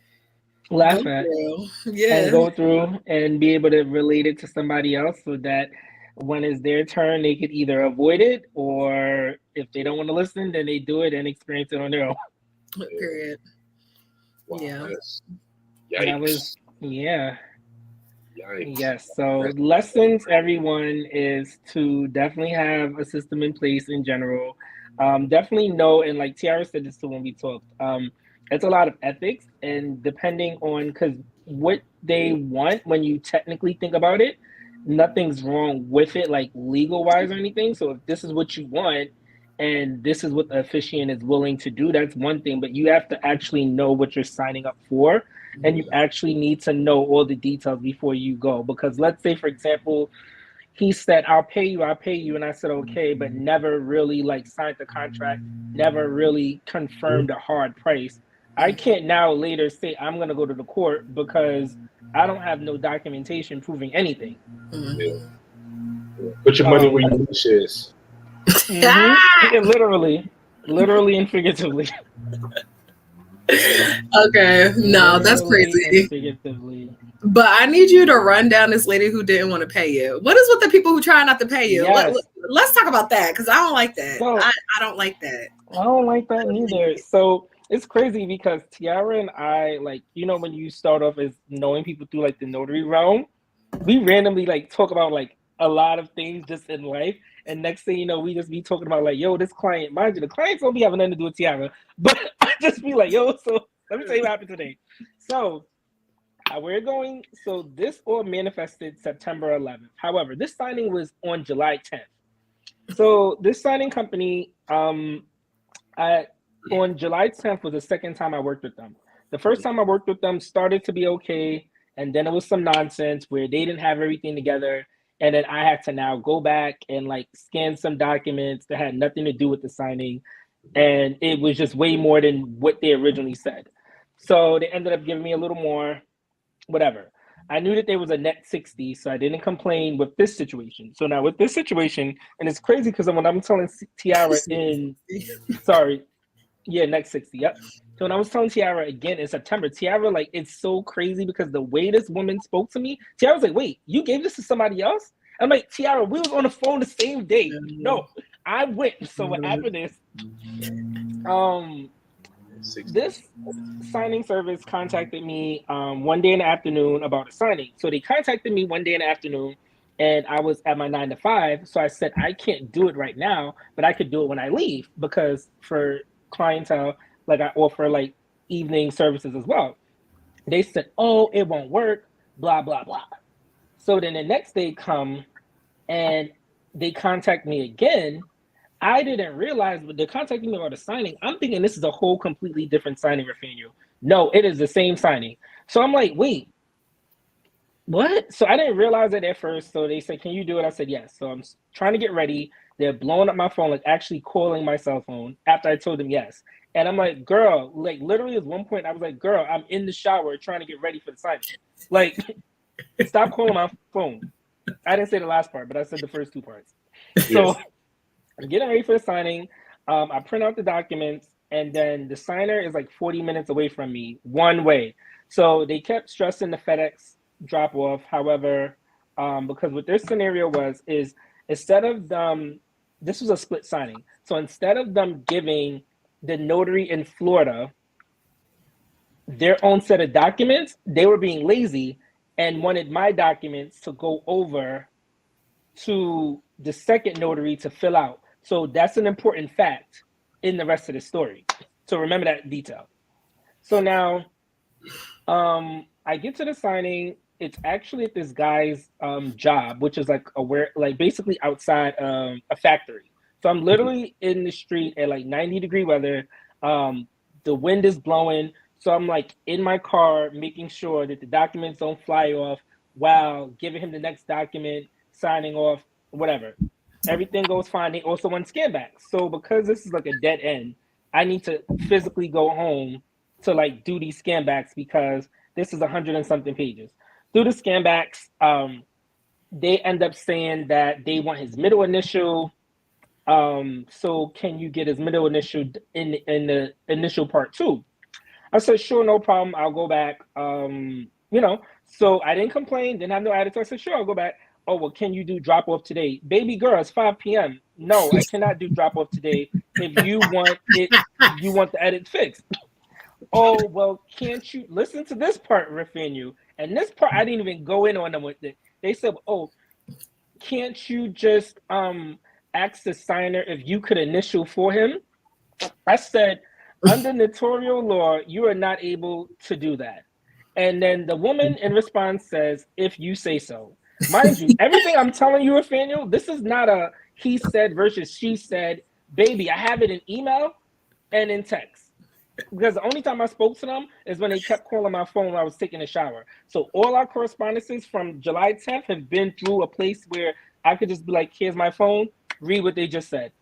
laugh at, and go through, and be able to relate it to somebody else, so that when it's their turn, they could either avoid it, or if they don't want to listen, then they do it and experience it on their own. Period. Wow, Yikes. That was Yes. So lessons, everyone, is to definitely have a system in place in general. Definitely know, and like Tiara said this too when we talked, it's a lot of ethics, and depending on, because what they want, when you technically think about it, nothing's wrong with it, like legal wise or anything. So if this is what you want and this is what the officiant is willing to do, that's one thing. But you have to actually know what you're signing up for, and you actually need to know all the details before you go. Because let's say, for example, he said, I'll pay you, and I said okay, but never really like signed the contract, never really confirmed a hard price. I can't now later say I'm gonna go to the court because I don't have no documentation proving anything. Yeah. Put your money where your wish is. Yeah, literally and figuratively. Okay, no, that's crazy. But I need you to run down this lady who didn't want to pay you. What is with the people who try not to pay you? Yes. Let's talk about that, because I don't like that. So, I don't like that. I don't like that neither. So it's crazy because Tiara and I, like, you know, when you start off as knowing people through like the notary realm, we randomly like talk about like a lot of things just in life. And next thing you know, we just be talking about like, yo, this client, mind you, the clients don't be having nothing to do with Tiara. But I just be like, yo, so let me tell you what happened today. So we're going, so this all manifested September 11th. However, this signing was on July 10th. So this signing company, on July 10th was the second time I worked with them. The first time I worked with them started to be okay, and then it was some nonsense where they didn't have everything together, and then I had to now go back and like scan some documents that had nothing to do with the signing, and it was just way more than what they originally said. So they ended up giving me a little more, whatever. I knew that there was a net 60, so I didn't complain with this situation. So now with this situation, and it's crazy because when I'm telling Tiara net 60, yep. So when I was telling Tiara again in September, Tiara, like, it's so crazy because the way this woman spoke to me, Tiara was like, wait, you gave this to somebody else? I'm like, Tiara, we was on the phone the same day. No, I went. So what happened is, this signing service contacted me one day in the afternoon about a signing. So they contacted me one day in the afternoon, and I was at my 9 to 5. So I said, I can't do it right now, but I could do it when I leave, because for clientele, like, I offer like evening services as well. They said, oh, it won't work, blah, blah, blah. So then the next day come and they contact me again. I didn't realize, but they're contacting me about a signing. I'm thinking this is a whole completely different signing, Rafael. No, it is the same signing. So I'm like, wait, what? So I didn't realize it at first. So they said, can you do it? I said, yes. So I'm trying to get ready. They're blowing up my phone, like actually calling my cell phone after I told them yes. And I'm like, girl, like literally at one point I was like, girl, I'm in the shower trying to get ready for the signing. Like, stop calling my phone. I didn't say the last part, but I said the first two parts. So I'm getting ready for the signing. I print out the documents, and then the signer is like 40 minutes away from me, one way. So they kept stressing the FedEx drop off. However, because what their scenario is instead of them, this was a split signing. So instead of them giving the notary in Florida their own set of documents, they were being lazy and wanted my documents to go over to the second notary to fill out. So that's an important fact in the rest of the story. So remember that detail. So now I get to the signing. It's actually at this guy's job, which is like basically outside a factory. So I'm literally in the street at like 90-degree weather. The wind is blowing. So I'm like in my car, making sure that the documents don't fly off while giving him the next document, signing off, whatever. Everything goes fine. They also want scan backs. So because this is like a dead end, I need to physically go home to like do these scan backs because this is 100 and something pages. Through the scan backs, they end up saying that they want his middle initial. So can you get his middle initial in the initial part 2? I said, sure, no problem. I'll go back. So I didn't complain, didn't have no attitude. I said, sure, I'll go back. Oh, well, can you do drop off today? Baby girl, it's 5 p.m. No, I cannot do drop off today. If you want the edit fixed. Oh, well, can't you listen to this part, Rafael? And this part I didn't even go in on them with it. They said, oh, can't you just ask the signer if you could initial for him? I said, under notarial law, you are not able to do that. And then the woman in response says, if you say so. Mind you, everything I'm telling you, Nathaniel, this is not a he said versus she said. Baby, I have it in email and in text. Because the only time I spoke to them is when they kept calling my phone when I was taking a shower. So all our correspondences from July 10th have been through a place where I could just be like, here's my phone, read what they just said.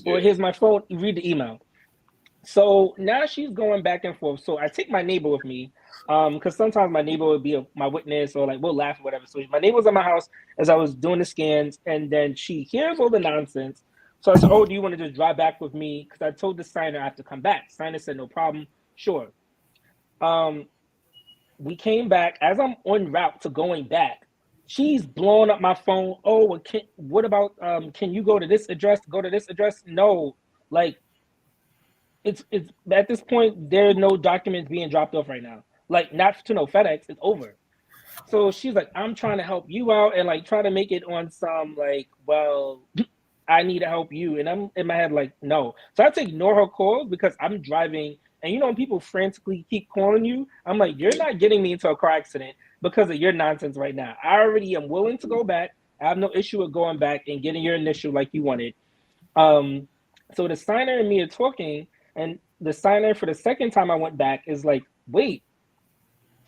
Or here's my phone, read the email. So now she's going back and forth. So I take my neighbor with me, because sometimes my neighbor would be my witness, or like we'll laugh or whatever. So my neighbor was at my house as I was doing the scans, and then she hears all the nonsense. So I said, "Oh, do you want to just drive back with me?" Because I told the signer I have to come back. Signer said, "No problem, sure." We came back. As I'm en route to going back, she's blowing up my phone. Oh, well, what about can you go to this address? Go to this address? No, like. It's at this point there are no documents being dropped off right now. Like not to no FedEx, it's over. So she's like, I'm trying to help you out and like try to make it on some like, well, I need to help you. And I'm in my head like, no. So I have to ignore her calls because I'm driving. And you know when people frantically keep calling you, I'm like, you're not getting me into a car accident because of your nonsense right now. I already am willing to go back. I have no issue with going back and getting your initial like you wanted. So the signer and me are talking. And the signer for the second time I went back is like, wait,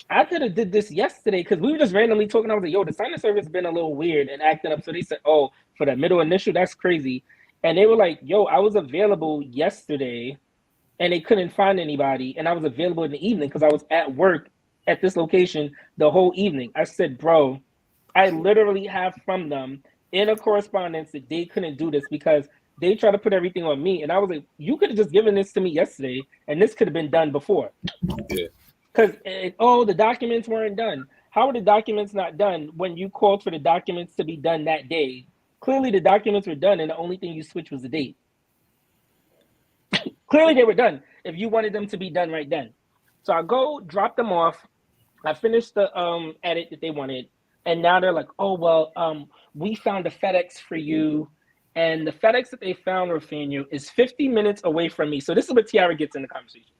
I could have did this yesterday because we were just randomly talking. I was like, yo, the signer service has been a little weird and acting up. So they said, oh, for the middle initial, that's crazy. And they were like, yo, I was available yesterday and they couldn't find anybody. And I was available in the evening because I was at work at this location the whole evening. I said, bro, I literally have from them in a correspondence that they couldn't do this because they try to put everything on me. And I was like, you could have just given this to me yesterday and this could have been done before. Yeah. Because, the documents weren't done. How were the documents not done when you called for the documents to be done that day? Clearly the documents were done and the only thing you switched was the date. Clearly they were done if you wanted them to be done right then. So I go drop them off. I finished the edit that they wanted. And now they're like, oh, well, we found a FedEx for you. And the FedEx that they found, Rafinha, is 50 minutes away from me. So this is where Tiara gets in the conversation.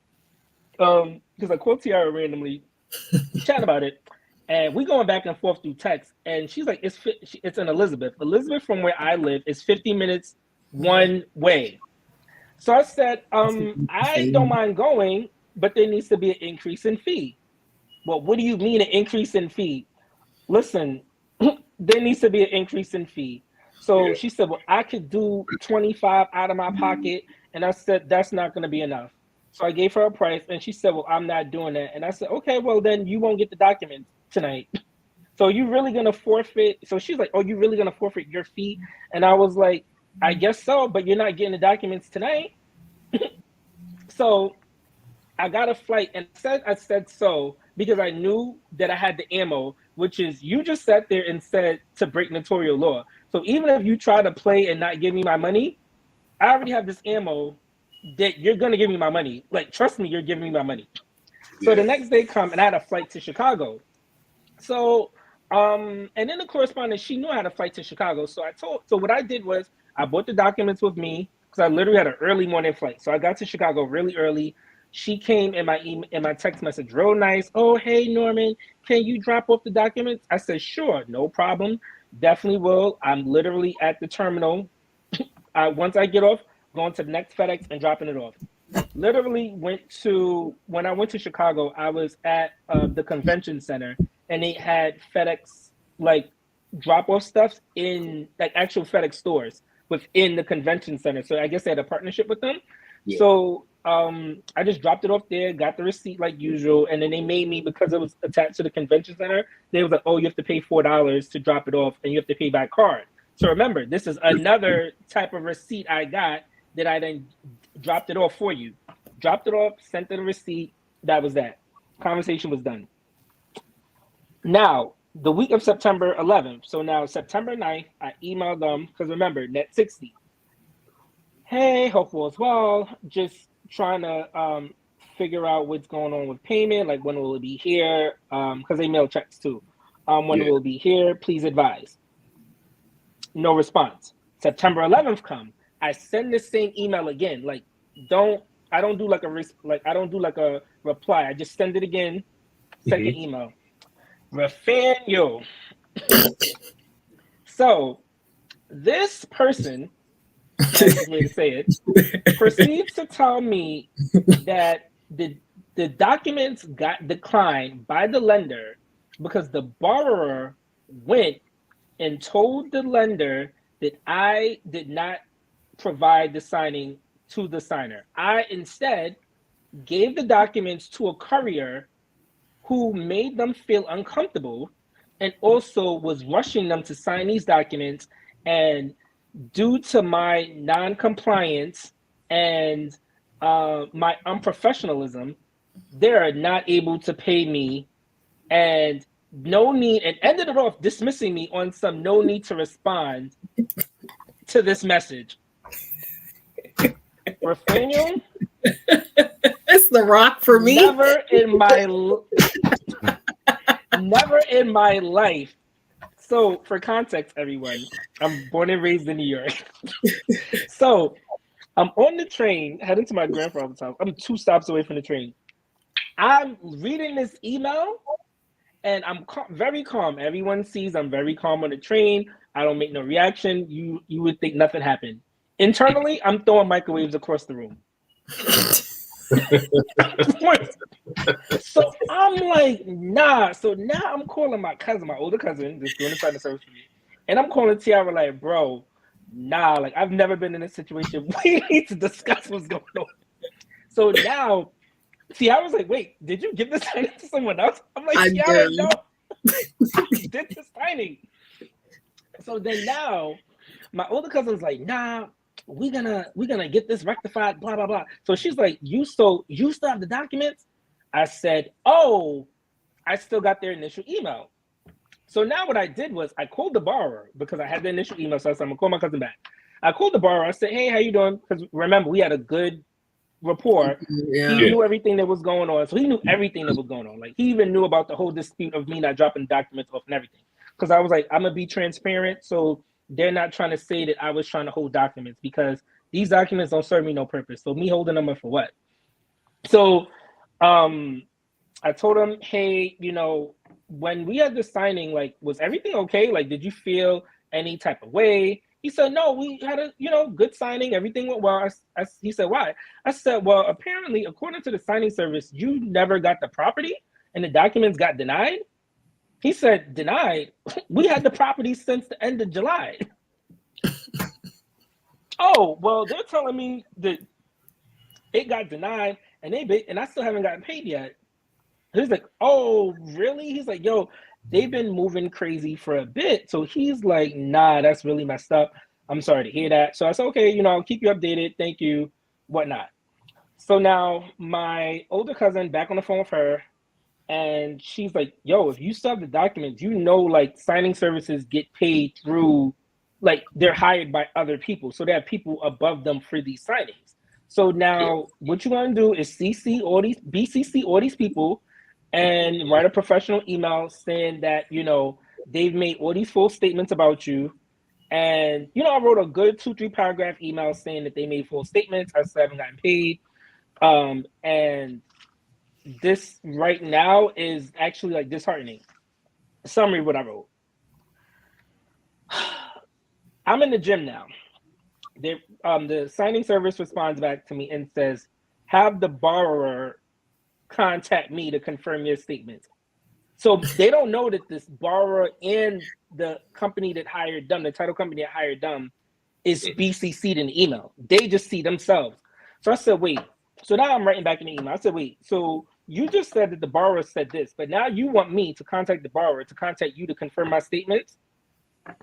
Because I called Tiara randomly, chatting about it. And we going back and forth through text. And she's like, it's in Elizabeth. Elizabeth from where I live is 50 minutes one way. So I said, I don't mind going, but there needs to be an increase in fee. Well, what do you mean an increase in fee? Listen, there needs to be an increase in fee. So she said, well, I could do 25 out of my pocket. And I said, that's not going to be enough. So I gave her a price and she said, well, I'm not doing that. And I said, okay, well, then you won't get the documents tonight. So you really going to forfeit? So she's like, oh, you really going to forfeit your fee? And I was like, I guess so, but you're not getting the documents tonight. So I got a flight and I said so because I knew that I had the ammo, which is you just sat there and said to break notarial law. So even if you try to play and not give me my money, I already have this ammo that you're going to give me my money. Like, trust me, you're giving me my money. So the next day come and I had a flight to Chicago. So, and then the correspondent, she knew I had a flight to Chicago. So what I did was I brought the documents with me because I literally had an early morning flight. So I got to Chicago really early. She came in my text message real nice. Oh, hey, Norman, can you drop off the documents? I said, sure, no problem. Definitely will. I'm literally at the terminal. Once I get off, going to the next FedEx and dropping it off. Literally when I went to Chicago, I was at the convention center and they had FedEx like drop off stuff in like actual FedEx stores within the convention center. So I guess they had a partnership with them. Yeah. So I just dropped it off there, got the receipt like usual, and then they made me, because it was attached to the convention center, they was like, oh, you have to pay $4 to drop it off and you have to pay by card. So remember, this is another type of receipt I got that I then dropped it off for you. Dropped it off, sent the receipt, that was that. Conversation was done. Now, the week of September 11th, so now September 9th, I emailed them, because remember, net 60. Hey, hope all's well, just trying to figure out what's going on with payment, like when will it be here, because they mail checks too. When will it be here, please advise. No response. September 11th come. I send the same email again. Like, I don't do like a reply. I just send it again. Second email. Rafael, So this person, that's the way to say it, proceeds to tell me that the documents got declined by the lender because the borrower went and told the lender that I did not provide the signing to the signer. I instead gave the documents to a courier who made them feel uncomfortable and also was rushing them to sign these documents. And due to my non-compliance and my unprofessionalism, they're not able to pay me, and no need, and ended it off dismissing me on some no need to respond to this message. Rafael, it's the rock for me. Never in my life. So for context, everyone, I'm born and raised in New York. So I'm on the train heading to my grandfather's house. I'm 2 stops away from the train. I'm reading this email and I'm very calm. Everyone sees I'm very calm on the train. I don't make no reaction. You would think nothing happened. Internally, I'm throwing microwaves across the room. So I'm like, nah. So now I'm calling my cousin, my older cousin, just doing the signing service for me. And I'm calling Tiara like, bro, nah, like I've never been in a situation. We need to discuss what's going on. So now Tiara's like, wait, did you give the signing to someone else? I'm like, Tiara, no. I did the signing. So then now my older cousin's like, nah, we're gonna get this rectified, blah blah blah. So she's like, you still have the documents? I said, oh, I still got their initial email. So now what I did was I called the borrower because I had the initial email. So I said, I'm gonna call my cousin back. I called the borrower. I said, hey, how you doing? Because remember, we had a good rapport. Yeah. He knew everything that was going on. So he knew everything that was going on. Like he even knew about the whole dispute of me not dropping documents off and everything. Because I was like, I'm gonna be transparent. So they're not trying to say that I was trying to hold documents because these documents don't serve me no purpose. So me holding them up for what? So I told him, hey, when we had the signing, like, was everything okay? Like, did you feel any type of way? He said, no, we had a, good signing. Everything went well. He said, why? I said, well, apparently, according to the signing service, you never got the property and the documents got denied. He said, denied? We had the property since the end of July. Oh, well, they're telling me that it got denied and I still haven't gotten paid yet. He's like, oh, really? He's like, yo, they've been moving crazy for a bit. So he's like, nah, that's really messed up. I'm sorry to hear that. So I said, okay, I'll keep you updated. Thank you, whatnot. So now my older cousin back on the phone with her, and she's like, yo, if you still have the documents, like signing services get paid through, like they're hired by other people. So they have people above them for these signings. So now what you want to do is BCC all these people and write a professional email saying that, they've made all these false statements about you. And, I wrote a good 2-3 paragraph email saying that they made false statements. I still haven't gotten paid. And this right now is actually like disheartening. Summary what I wrote. I'm in the gym now. The signing service responds back to me and says, have the borrower contact me to confirm your statements. So they don't know that this borrower and the company that hired them, the title company that hired them, is BCC'd in the email. They just see themselves. So I said, wait. So now I'm writing back in the email. I said, wait, so you just said that the borrower said this, but now you want me to contact the borrower to contact you to confirm my statements?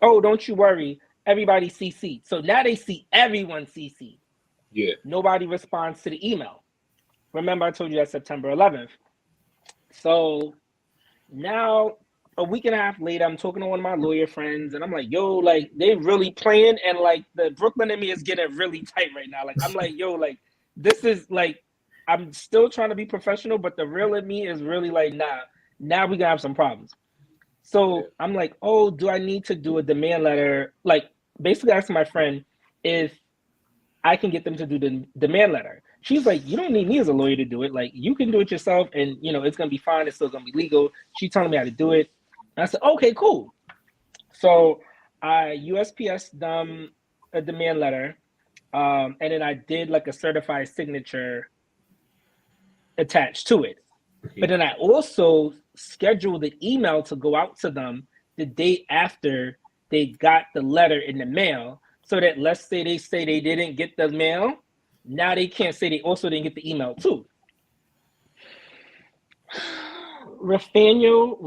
Oh, don't you worry. Everybody CC'd. So now they see everyone CC'd. Yeah. Nobody responds to the email. Remember, I told you that's September 11th. So now, a week and a half later, I'm talking to one of my lawyer friends, and I'm like, yo, like, they really playing, and, like, the Brooklyn in me is getting really tight right now. Like, I'm like, yo, like, this is, like, I'm still trying to be professional, but the real in me is really like, nah, now we gonna have some problems. So I'm like, oh, do I need to do a demand letter? Like, basically asking my friend if I can get them to do the demand letter. She's like, you don't need me as a lawyer to do it. Like, you can do it yourself, and, it's going to be fine. It's still going to be legal. She telling me how to do it. And I said, okay, cool. So I USPS them a demand letter, and then I did like a certified signature attached to it. But then I also scheduled the email to go out to them the day after they got the letter in the mail, so that let's say they didn't get the mail, now they can't say they also didn't get the email too. Rafael.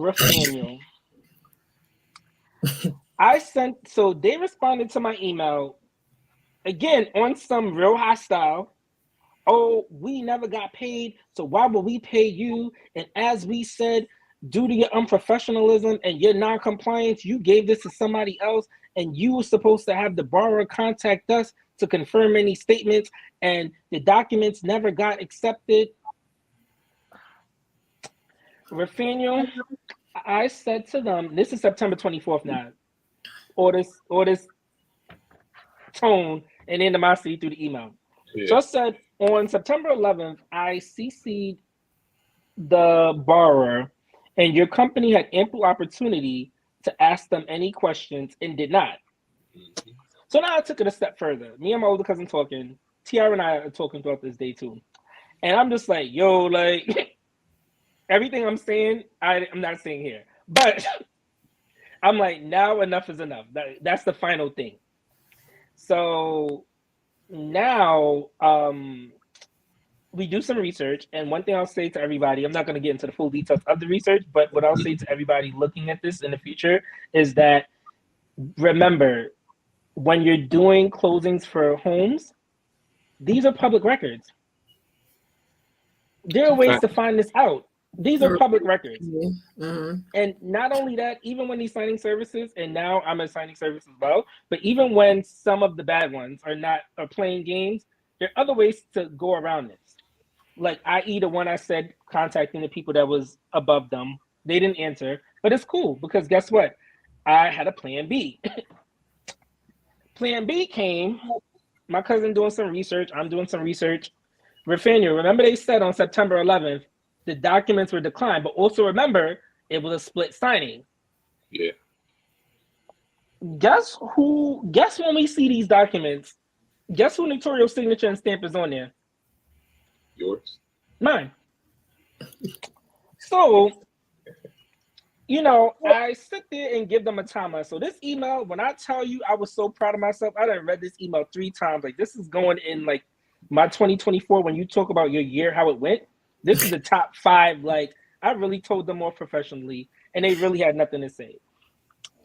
So they responded to my email again on some real hostile. Oh, we never got paid, so why would we pay you? And as we said, due to your unprofessionalism and your non-compliance, you gave this to somebody else, and you were supposed to have the borrower contact us to confirm any statements, and the documents never got accepted. Rafael, I said to them, this is September 24th now, or this tone and animosity through the email. Yeah. So I said, on September 11th, I CC'd the borrower, and your company had ample opportunity to ask them any questions and did not. Mm-hmm. So now I took it a step further. Me and my older cousin talking. Tiara and I are talking throughout this day too. And I'm just like, yo, like, everything I'm saying, I'm not saying here. But I'm like, now enough is enough. That's the final thing. So now we do some research, and one thing I'll say to everybody, I'm not going to get into the full details of the research, but what I'll say to everybody looking at this in the future is that, remember, when you're doing closings for homes, these are public records. There are ways to find this out. These are public records. Mm-hmm. And not only that, even when these signing services, and now I'm a signing service as well, but even when some of the bad ones are playing games, there are other ways to go around this. Like, i.e. the one I said, contacting the people that was above them. They didn't answer, but it's cool because guess what? I had a plan B. Plan B came, my cousin doing some research, I'm doing some research. Rafael, remember they said on September 11th, the documents were declined, but also remember, it was a split signing. Yeah. Guess when we see these documents, guess who notarial signature and stamp is on there? Yours. Mine. So, I sit there and give them a timeline. So this email, when I tell you I was so proud of myself, I done read this email 3 times. Like, this is going in like my 2024, when you talk about your year, how it went. This is the top 5. Like, I really told them more professionally, and they really had nothing to say.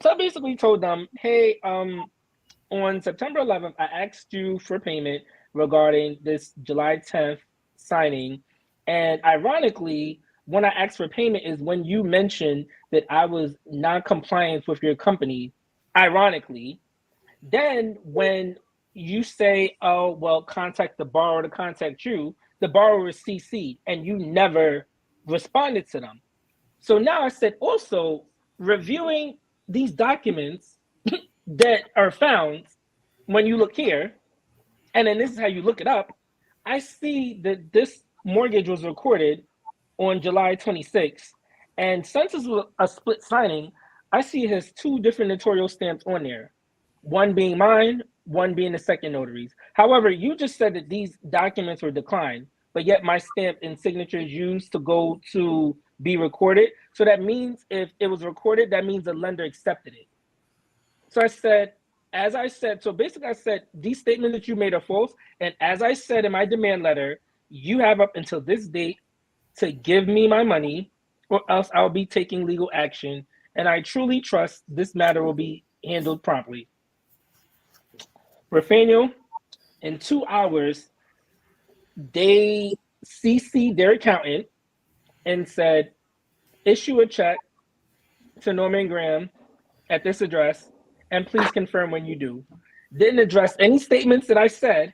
So I basically told them, hey, on September 11th, I asked you for payment regarding this July 10th signing. And ironically, when I asked for payment is when you mentioned that I was non-compliant with your company, ironically. Then when you say, oh, well, contact the borrower to contact you, the borrower is CC'd and you never responded to them. So now I said, also, reviewing these documents that are found when you look here, and then this is how you look it up, I see that this mortgage was recorded on July 26th. And since it's a split signing, I see it has 2 different notarial stamps on there. One being mine, one being the second notary's. However, you just said that these documents were declined, but yet my stamp and signature is used to go to be recorded. So that means if it was recorded, that means the lender accepted it. So I said, so basically I said, these statements that you made are false. And as I said in my demand letter, you have up until this date to give me my money, or else I'll be taking legal action. And I truly trust this matter will be handled promptly. Rafael, in 2 hours, they CC'd their accountant and said, issue a check to Norman Graham at this address, and please confirm when you do. Didn't address any statements that I said,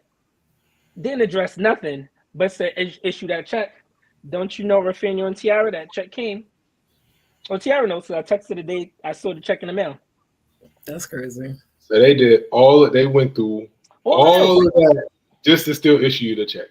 didn't address nothing, but said issue that check. Don't you know, Rafael and Tiara, that check came? Well, Tiara knows, so I texted the day I saw the check in the mail. That's crazy. So they did they went through all of that just to still issue you the check.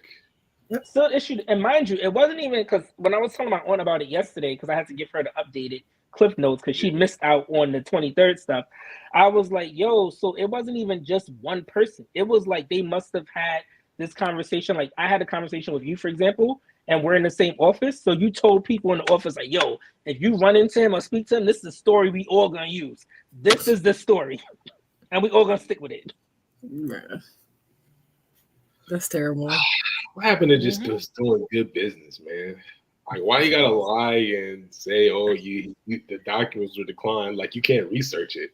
Still issued, and mind you, it wasn't even because when I was telling my aunt about it yesterday, because I had to give her the updated Cliff Notes because she missed out on the 23rd stuff. I was like, yo, so it wasn't even just one person. It was like they must have had this conversation. Like I had a conversation with you, for example, and we're in the same office. So you told people in the office, like, yo, if you run into him or speak to him, this is the story we all gonna use. This is the story. And we all gonna stick with it. Man. That's terrible. What happened to just doing good business, man? Like, why you gotta lie and say, "Oh, you the documents were declined"? Like, you can't research it.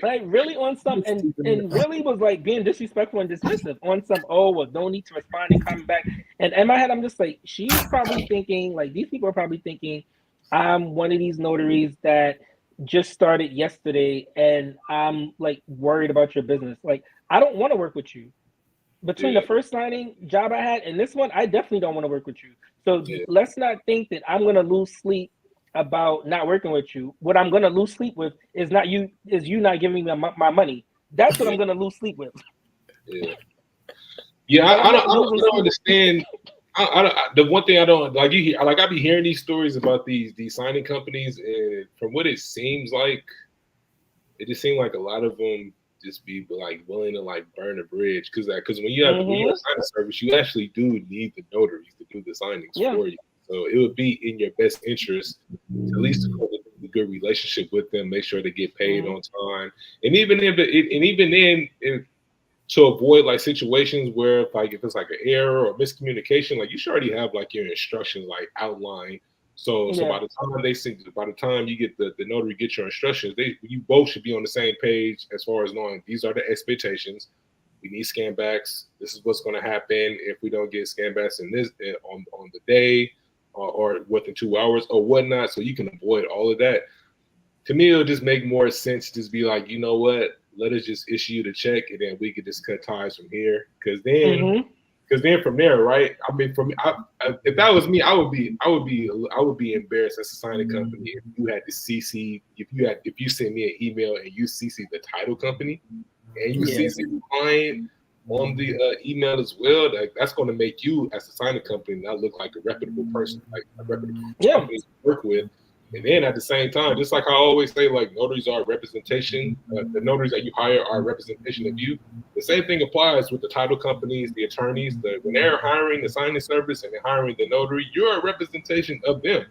like really on some, and really was like being disrespectful and dismissive on some. Oh, well, no need to respond and come back. And in my head, I'm just like, she's probably thinking, like, these people are probably thinking, I'm one of these notaries that just started yesterday, and I'm like worried about your business. Like, I don't want to work with you. Between the first signing job I had and this one, I definitely don't want to work with you. So let's not think that I'm going to lose sleep about not working with you. What I'm going to lose sleep with is you not giving me my money. That's what I'm going to lose sleep with. I don't understand. The one thing I don't like, I be hearing these stories about these signing companies, and from what it seems like, it just seems like a lot of them just be like willing to like burn a bridge because when you have when you're a signing service, you actually do need the notaries to do the signings for you. So it would be in your best interest to at least develop a good relationship with them, make sure they get paid on time, and even then, to avoid like situations where if it's like an error or miscommunication, like you should already have like your instructions like outlined. So by the time you get the notary get your instructions, you both should be on the same page as far as knowing these are the expectations. We need scan backs. This is what's going to happen if we don't get scan backs on the day or within 2 hours or whatnot. So you can avoid all of that. To me, it'll just make more sense to just be like, you know what? Let us just issue you the check, and then we could just cut ties from here. Because then from there, right? I mean, if that was me, I would be embarrassed as a signing company if you had to CC if you send me an email and you CC the title company and you CC the client on the email as well. Like, that's going to make you as a signing company not look like a reputable person, like a reputable company to work with. And then at the same time, just like I always say, like notaries are a representation. The notaries that you hire are a representation of you. The same thing applies with the title companies, the attorneys. When they're hiring the signing service and they're hiring the notary, you're a representation of them.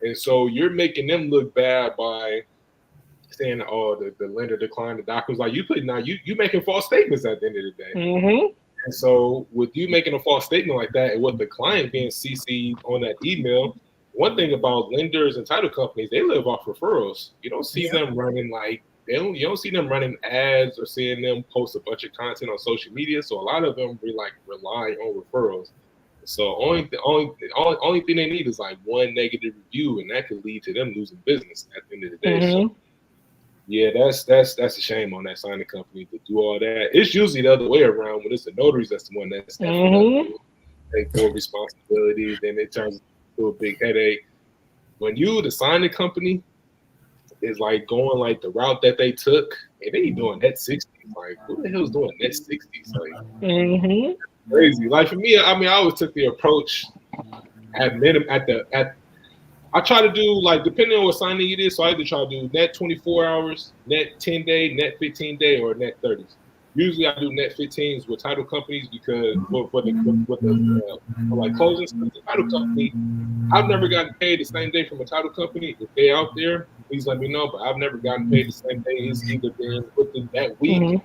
And so you're making them look bad by saying, "Oh, the lender declined the documents." Like you making false statements at the end of the day. And so with you making a false statement like that, and with the client being CC'd on that email. One thing about lenders and title companies, they live off referrals. You don't see them running you don't see them running ads or seeing them post a bunch of content on social media. So a lot of them rely on referrals. So only thing they need is like one negative review, and that could lead to them losing business at the end of the day. So yeah, that's a shame on that signing company to do all that. It's usually the other way around when it's the notaries that's the one that's take full responsibility. Then it turns a big headache. When the signing company is like going like the route that they took, and they doing net 60s. Like, who the hell is doing net 60s? Like, crazy. Like for me, I mean, I always took the approach at minimum I try to do like depending on what signing it is. So I either try to do net 24 hours, net 10 day, net 15 day, or net 30s. Usually I do net 15s with title companies because for like closing stuff, the title company, I've never gotten paid the same day from a title company. If they're out there, please let me know. But I've never gotten paid the same day. It's either been within that week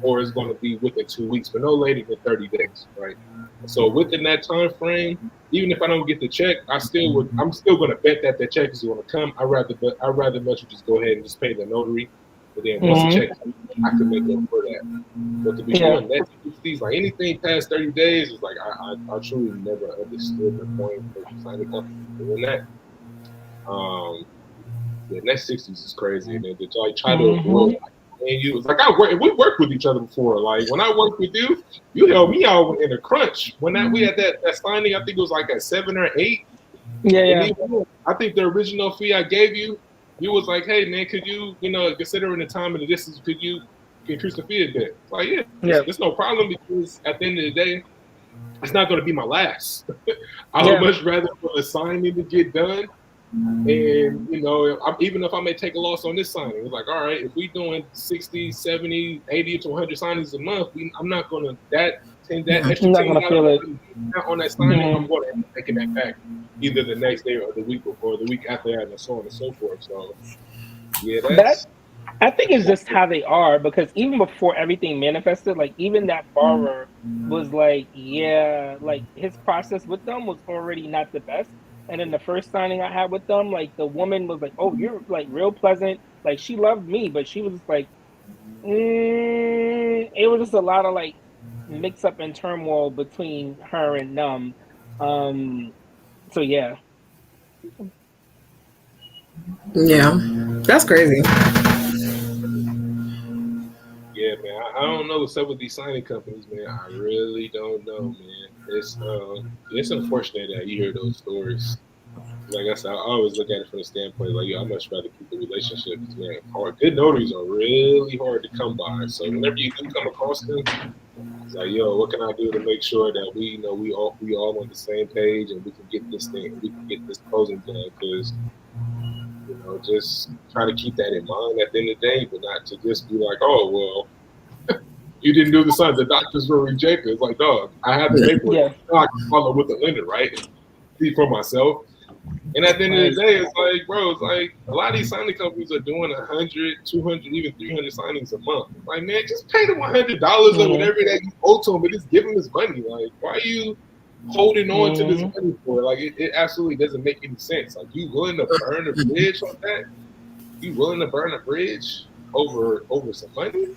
or it's going to be within 2 weeks, but no later than 30 days, right? So within that time frame, even if I don't get the check, I'm still going to bet that the check is going to come. I'd rather much just go ahead and just pay the notary. But then once the check, I can make up for that. But to be doing net 60s, like anything past 30 days, is like I truly never understood the point of signing company doing that. The net 60s is crazy, and then to try to avoid. And you like we worked with each other before. Like when I worked with you, you helped me out in a crunch. When we had that signing, I think it was like at 7 or 8. I think the original fee I gave you, you was like, "Hey man, could you, considering the time and the distance, could you increase the fee a bit?" Like, it's no problem because at the end of the day, it's not going to be my last. I would much rather for the signing to get done And, you know, even if I may take a loss on this signing, it's like, all right, if we're doing 60, 70, 80 to 100 signings a month, I'm not going to, that extra You're not gonna feel it on that signing, I'm going to end up taking that back either the next day or the week before, the week after that, and so on and so forth. So, yeah, That I think it's just how they are, because even before everything manifested, like even that borrower was like, yeah, like his process with them was already not the best. And then the first signing I had with them, like the woman was like, "Oh, you're like real pleasant." Like she loved me, but she was just like, it was just a lot of like mix up and turmoil between her and them. Um, so yeah. Yeah, that's crazy. Yeah, man. I don't know what's up with these signing companies, man. I really don't know, man. It's unfortunate that you hear those stories. Like I said, I always look at it from the standpoint like, yo, I much rather keep the relationship. Man, hard. Good notaries are really hard to come by. So whenever you do come across them, it's like, yo, what can I do to make sure that we all on the same page and we can get this closing done? Because just try to keep that in mind at the end of the day, but not to just be like, oh well, you didn't do the sign. The doctors were rejected. It's like, dog, I have the paperwork. Yeah. I can follow with the lender, right? And see for myself. And at the end of the day, it's like, bro, it's like a lot of these signing companies are doing 100, 200, even 300 signings a month. Like, man, just pay them $100 or whatever that you owe to them, but just give them this money. Like, why are you holding on to this money for? Like, it absolutely doesn't make any sense. Like, you willing to burn a bridge on that? You willing to burn a bridge over some money?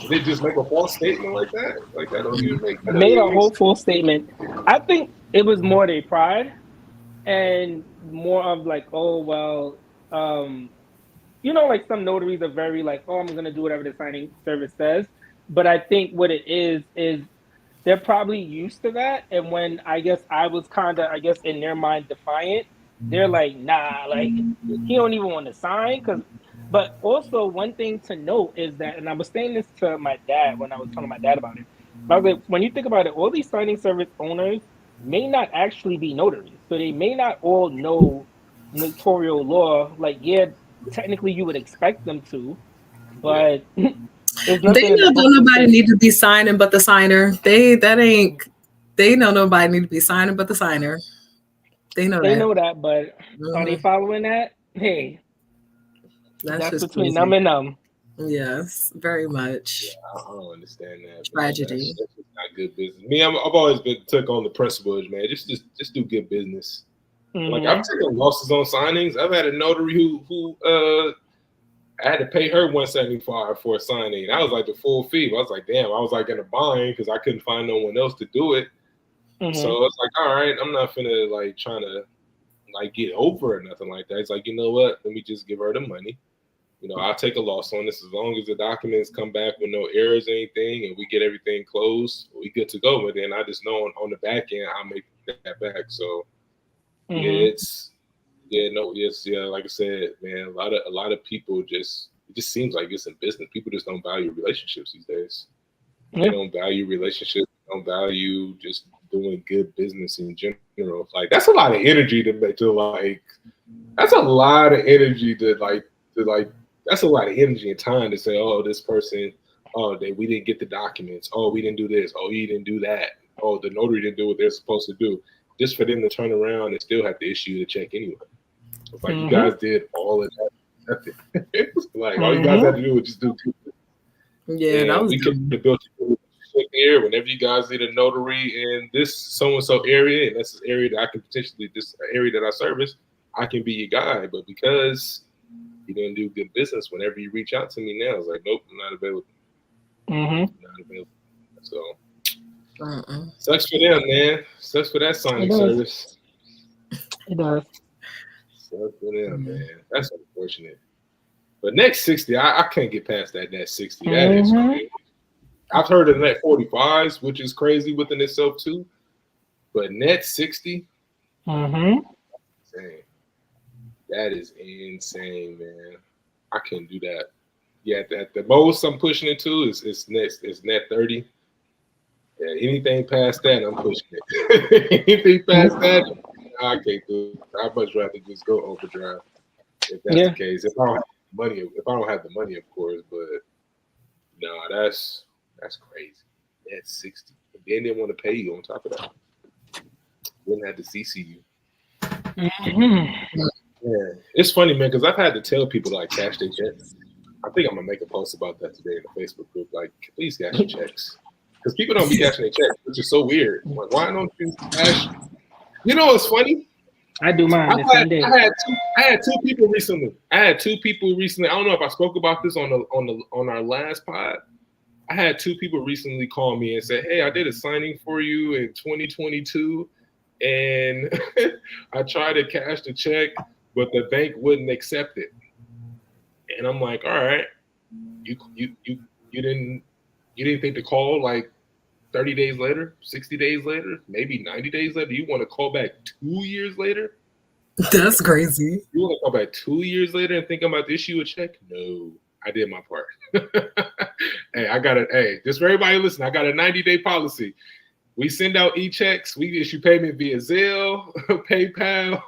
They just make a false statement like that? Like, that don't even make sense. Made a whole full statement. I think it was more their pride and more of like, oh well, like some notaries are very like, oh, I'm gonna do whatever the signing service says. But I think what it is they're probably used to that. And when I guess I was kind of, I guess in their mind, defiant, they're like, nah, like he don't even want to sign. But also one thing to note is that, and I was saying this to my dad when I was telling my dad about it. I was like, when you think about it, all these signing service owners may not actually be notaries. So they may not all know notarial law. Like, yeah, technically you would expect them to, but They know nobody need to be signing but the signer. They know nobody need to be signing but the signer. They know that, but are they following that? Hey, that's between crazy. them and them. Yes, very much. Yeah, I don't understand that. Tragedy. That's just not good business. Me, I've always been took on the principles, man. Just do good business. Like, I've taken losses on signings. I've had a notary who I had to pay her $175 for a signing. That was like the full fee. I was like, damn. I was like in a bind because I couldn't find no one else to do it. So it's like, all right, I'm not finna like trying to like get over or nothing like that. It's like, you know what? Let me just give her the money. I'll take a loss on this as long as the documents come back with no errors or anything, and we get everything closed. We good to go. But then I just know on the back end I'll make that back. So like I said, man, a lot of people it just seems like it's in business. People just don't value relationships these days. They don't value relationships. They don't value just doing good business in general. Like, that's a lot of energy that's a lot of energy that's a lot of energy and time to say, oh, this person, we didn't get the documents. Oh, we didn't do this. Oh, he didn't do that. Oh, the notary didn't do what they're supposed to do. Just for them to turn around and still have to issue the check anyway. It's like, you guys did all of that. It's like, all you guys had to do was just do good. Yeah, we could have built a relationship here. Whenever you guys need a notary in this so-and-so area, and that's an area that I can potentially, this area that I service, I can be your guy. But because you didn't do good business, whenever you reach out to me now, it's like, nope, I'm not available. Not available. So sucks for them, man. Sucks for that signing service. It does. Sucks for them, man. That's unfortunate. But net 60, I can't get past that net 60. That is crazy. I've heard of net 45s, which is crazy within itself too. But net 60, insane. That is insane, man. I can't do that. Yeah, at the most I'm pushing it to is net 30. Yeah, anything past that, I'm pushing it. Anything past that, I can't do it. I'd much rather just go overdrive if that's the case. If I don't have the money, of course. But no, that's crazy. That's 60. And then they want to pay you on top of that. Wouldn't have to CC you. Yeah, it's funny, man, because I've had to tell people to like cash their checks. I think I'm gonna make a post about that today in the Facebook group. Like, please cash your checks, because people don't be cashing their checks, which is so weird. Like, why don't you cash? You know what's funny? I do mine. I had two people recently. I don't know if I spoke about this on our last pod. I had two people recently call me and say, "Hey, I did a signing for you in 2022, and I tried to cash the check, but the bank wouldn't accept it." And I'm like, "All right, you didn't think to call like 30 days later, 60 days later, maybe 90 days later? You want to call back 2 years later?" That's crazy. You want to call back 2 years later and think I'm about to issue a check? No, I did my part. Hey, just for everybody listening, I got a 90-day policy. We send out e-checks. We issue payment via Zelle, PayPal,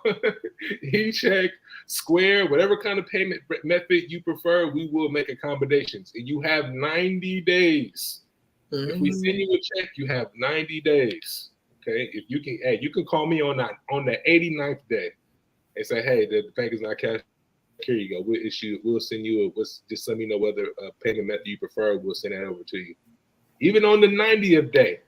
e-check, Square, whatever kind of payment method you prefer, we will make accommodations. And you have 90 days. If we send you a check, you have 90 days. Okay. If you can, you can call me on the 89th day and say, "Hey, the bank is not cash. Here you go. We'll send you just let me know whether payment method you prefer. We'll send that over to you." Even on the 90th day,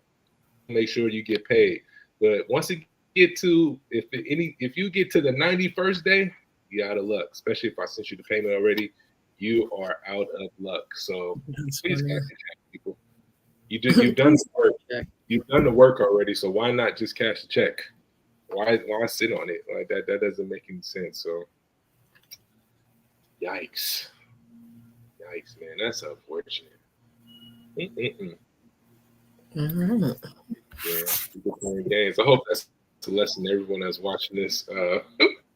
make sure you get paid. But once you get to if you get to the 91st day, you're out of luck. Especially if I sent you the payment already, you are out of luck. So please cash people. You've done the work. You've done the work already. So why not just cash the check? Why sit on it like that? That doesn't make any sense. So, yikes, man, that's unfortunate. Yeah, people playing games. I hope that's a lesson to everyone that's watching this.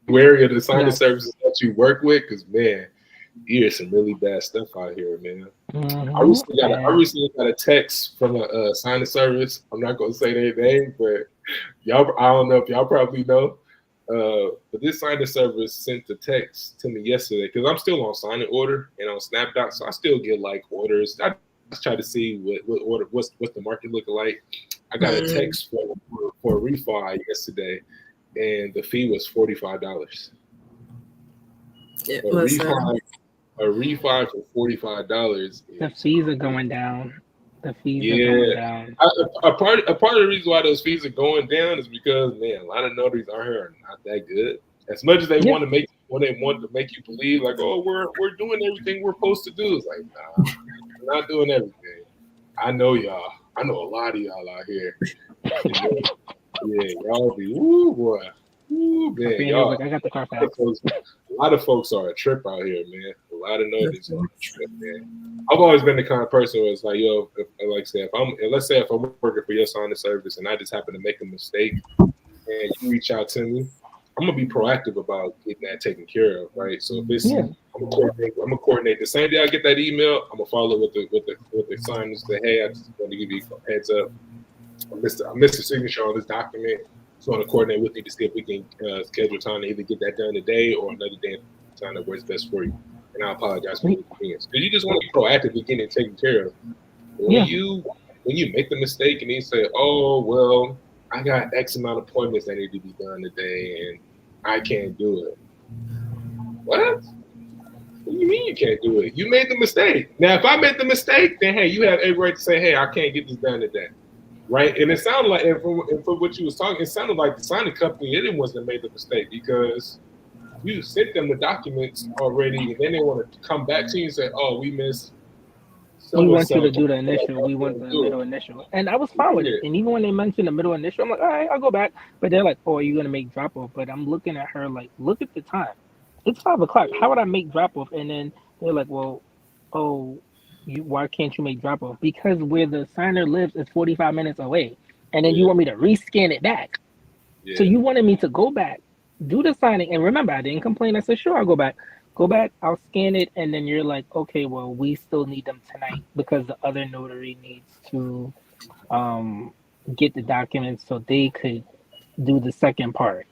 Wary of the signing services that you work with, because man, you hear some really bad stuff out here, man. I recently got a text from a signing service. I'm not gonna say their name, but y'all, I don't know if y'all probably know. But this signing service sent a text to me yesterday because I'm still on signing order and on Snapdot, so I still get like orders. I just try to see what's the market looking like. I got a text for a refi yesterday, and the fee was $45. A refi for $45. The fees are going down. A part of the reason why those fees are going down is because, man, a lot of notaries out here are not that good. As much as they want to make you believe like, oh, we're doing everything we're supposed to do. It's like, nah, we're not doing everything. I know y'all. I know a lot of y'all out here. Y'all be boy. Man, y'all. I got the car a lot of folks are a trip out here, man. A lot of notaries are a trip, man. I've always been the kind of person where it's like, yo, let's say if I'm working for your signing service and I just happen to make a mistake and you reach out to me, I'm gonna be proactive about getting that taken care of, right? So if it's I'm gonna coordinate the same day I get that email, I'm gonna follow with the sign and say, hey, I just want to give you a heads up. I missed the signature on this document. So I want to coordinate with you to see if we can schedule time to either get that done today or another day time that works best for you. And I apologize for the inconvenience. Because you just want to be proactively getting it taken care of. When you make the mistake and you say, oh, well, I got X amount of appointments that need to be done today and I can't do it. What? What do you mean you can't do it? You made the mistake. Now, if I made the mistake, then, hey, you have every right to say, hey, I can't get this done today. Right, and it sounded like, and for what you was talking, it sounded like the signing company, it wasn't made the mistake because you sent them the documents already, and then they want to come back to you and say, "Oh, we missed." We want you to do the initial. We want the middle initial, and I was fine with it. And even when they mentioned the middle initial, I'm like, "All right, I'll go back." But they're like, "Oh, are you gonna make drop off?" But I'm looking at her like, "Look at the time. It's 5 o'clock. How would I make drop off?" And then they're like, "Well, why can't you make drop off?" Because where the signer lives is 45 minutes away, and then you want me to rescan it back. So you wanted me to go back, do the signing, and remember, I didn't complain. I said, "Sure, I'll go back. I'll scan it," and then you're like, "Okay, well, we still need them tonight because the other notary needs to get the documents so they could do the second part."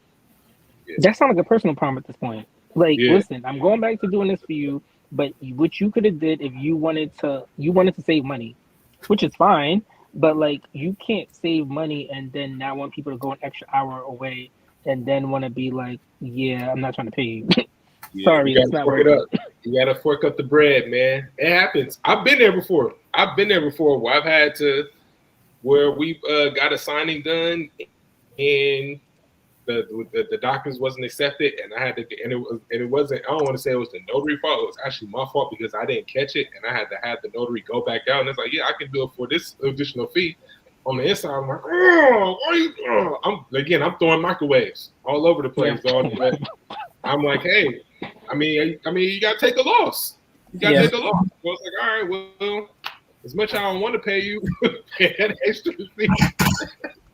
That sounds like a personal problem at this point. Like, listen, I'm going back to doing this for you, but what you could have did if you wanted to save money, which is fine, but like you can't save money and then now want people to go an extra hour away and then want to be like, yeah, I'm not trying to pay you. Sorry, it's not working. You gotta fork up the bread, man. It happens. I've been there before. Where I've had to, where we've got a signing done and the documents wasn't accepted, and I had to, and it wasn't. I don't want to say it was the notary fault. It was actually my fault because I didn't catch it, and I had to have the notary go back out. And it's like, yeah, I can do it for this additional fee. On the inside, I'm like, I'm throwing microwaves all over the place. Yeah. I'm like, hey, I mean, you gotta take a loss. You gotta take a loss. So it's like, all right, well, as much as I don't want to pay you, pay that extra fee,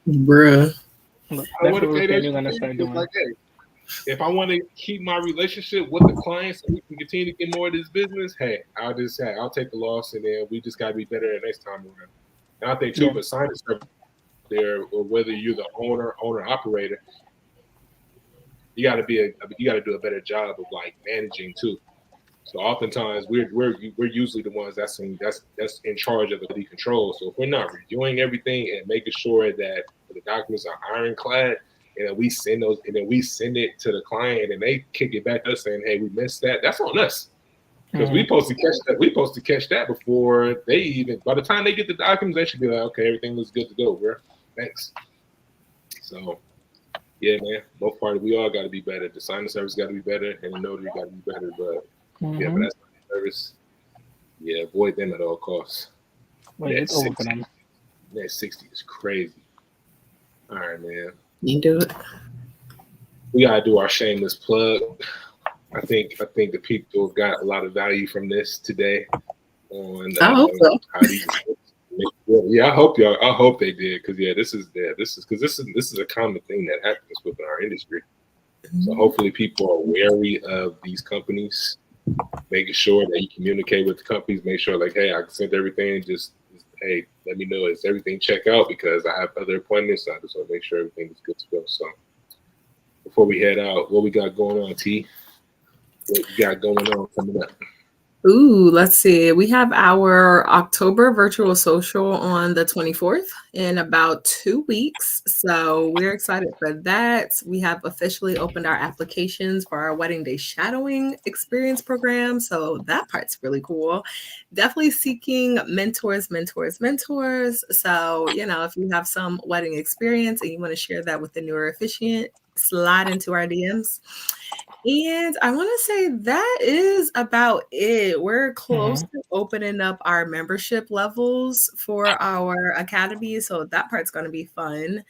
bruh. I want to pay that. Gonna start doing. Like, hey, if I want to keep my relationship with the clients so we can continue to get more of this business, hey, I'll take the loss, and then we just gotta be better the next time around. And I think too, for signing stuff there, or whether you're the owner operator, you got to do a better job of like managing too. So oftentimes we're usually the ones that's in charge of the control. So if we're not reviewing everything and making sure that the documents are ironclad, and then we send it to the client and they kick it back to us saying, hey, we missed that. That's on us. Because we supposed to catch that before they even, by the time they get the documents, they should be like, okay, everything looks good to go, bro. Thanks. So yeah, man, both parties, we all got to be better. The signing service got to be better, and the notary got to be better. But yeah, but that's not service. Yeah, avoid them at all costs. Wait, it's over for them. Net 60 is crazy. All right, man. You do it. We gotta do our shameless plug. I think the people got a lot of value from this today. I hope so. Yeah, I hope they did, because this is a common thing that happens within our industry. So hopefully people are wary of these companies, making sure that you communicate with the companies, make sure like, hey, I sent everything, just hey, let me know, is everything check out, because I have other appointments. So I just want to make sure everything is good to go. So before we head out, what we got going on, T? What you got going on coming up? Ooh, let's see. We have our October virtual social on the 24th in about 2 weeks. So we're excited for that. We have officially opened our applications for our wedding day shadowing experience program. So that part's really cool. Definitely seeking mentors. So, if you have some wedding experience and you want to share that with the newer officiant, slide into our DMs. And I want to say that is about it. We're close to opening up our membership levels for our academy. So that part's going to be fun.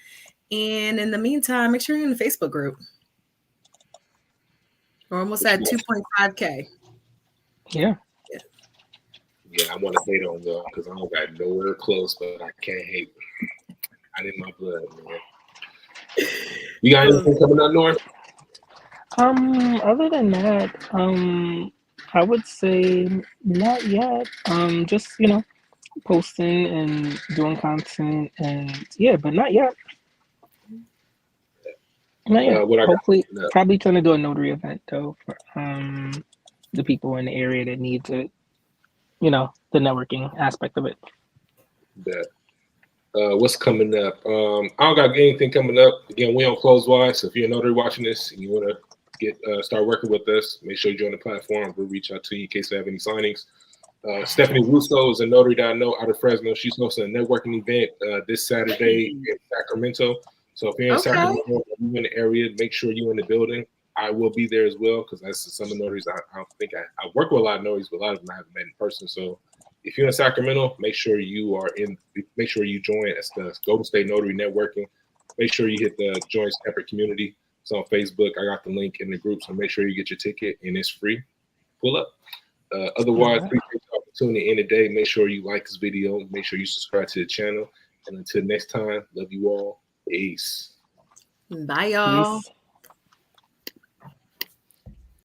And in the meantime, make sure you're in the Facebook group. We're almost at 2.5K. Yeah. Yeah, I want to hate on y'all because I don't got nowhere close, but I can't hate. I need my blood, man. You got anything coming up north? Other than that, I would say not yet. Just posting and doing content, and but not yet. Not yet. Hopefully, probably trying to do a notary event though for the people in the area that need it. The networking aspect of it. What's coming up? I don't got anything coming up. Again, we on Closewise. So if you're a notary watching this and you want to start working with us, make sure you join the platform. We'll reach out to you in case you have any signings. Stephanie Russo is a notary that I know out of Fresno. She's hosting a networking event this Saturday in Sacramento. So if you're in Sacramento, you're in the area, make sure you're in the building. I will be there as well, because that's some of the notaries. I think I work with a lot of notaries, but a lot of them I haven't met in person. So if you're in Sacramento, make sure you join us, the Golden State Notary Networking. Make sure you hit the join separate community. It's on Facebook. I got the link in the group, so make sure you get your ticket, and it's free. Pull up. Otherwise, appreciate the opportunity in the day. Make sure you like this video. Make sure you subscribe to the channel. And until next time, love you all. Peace. Bye, y'all. Peace.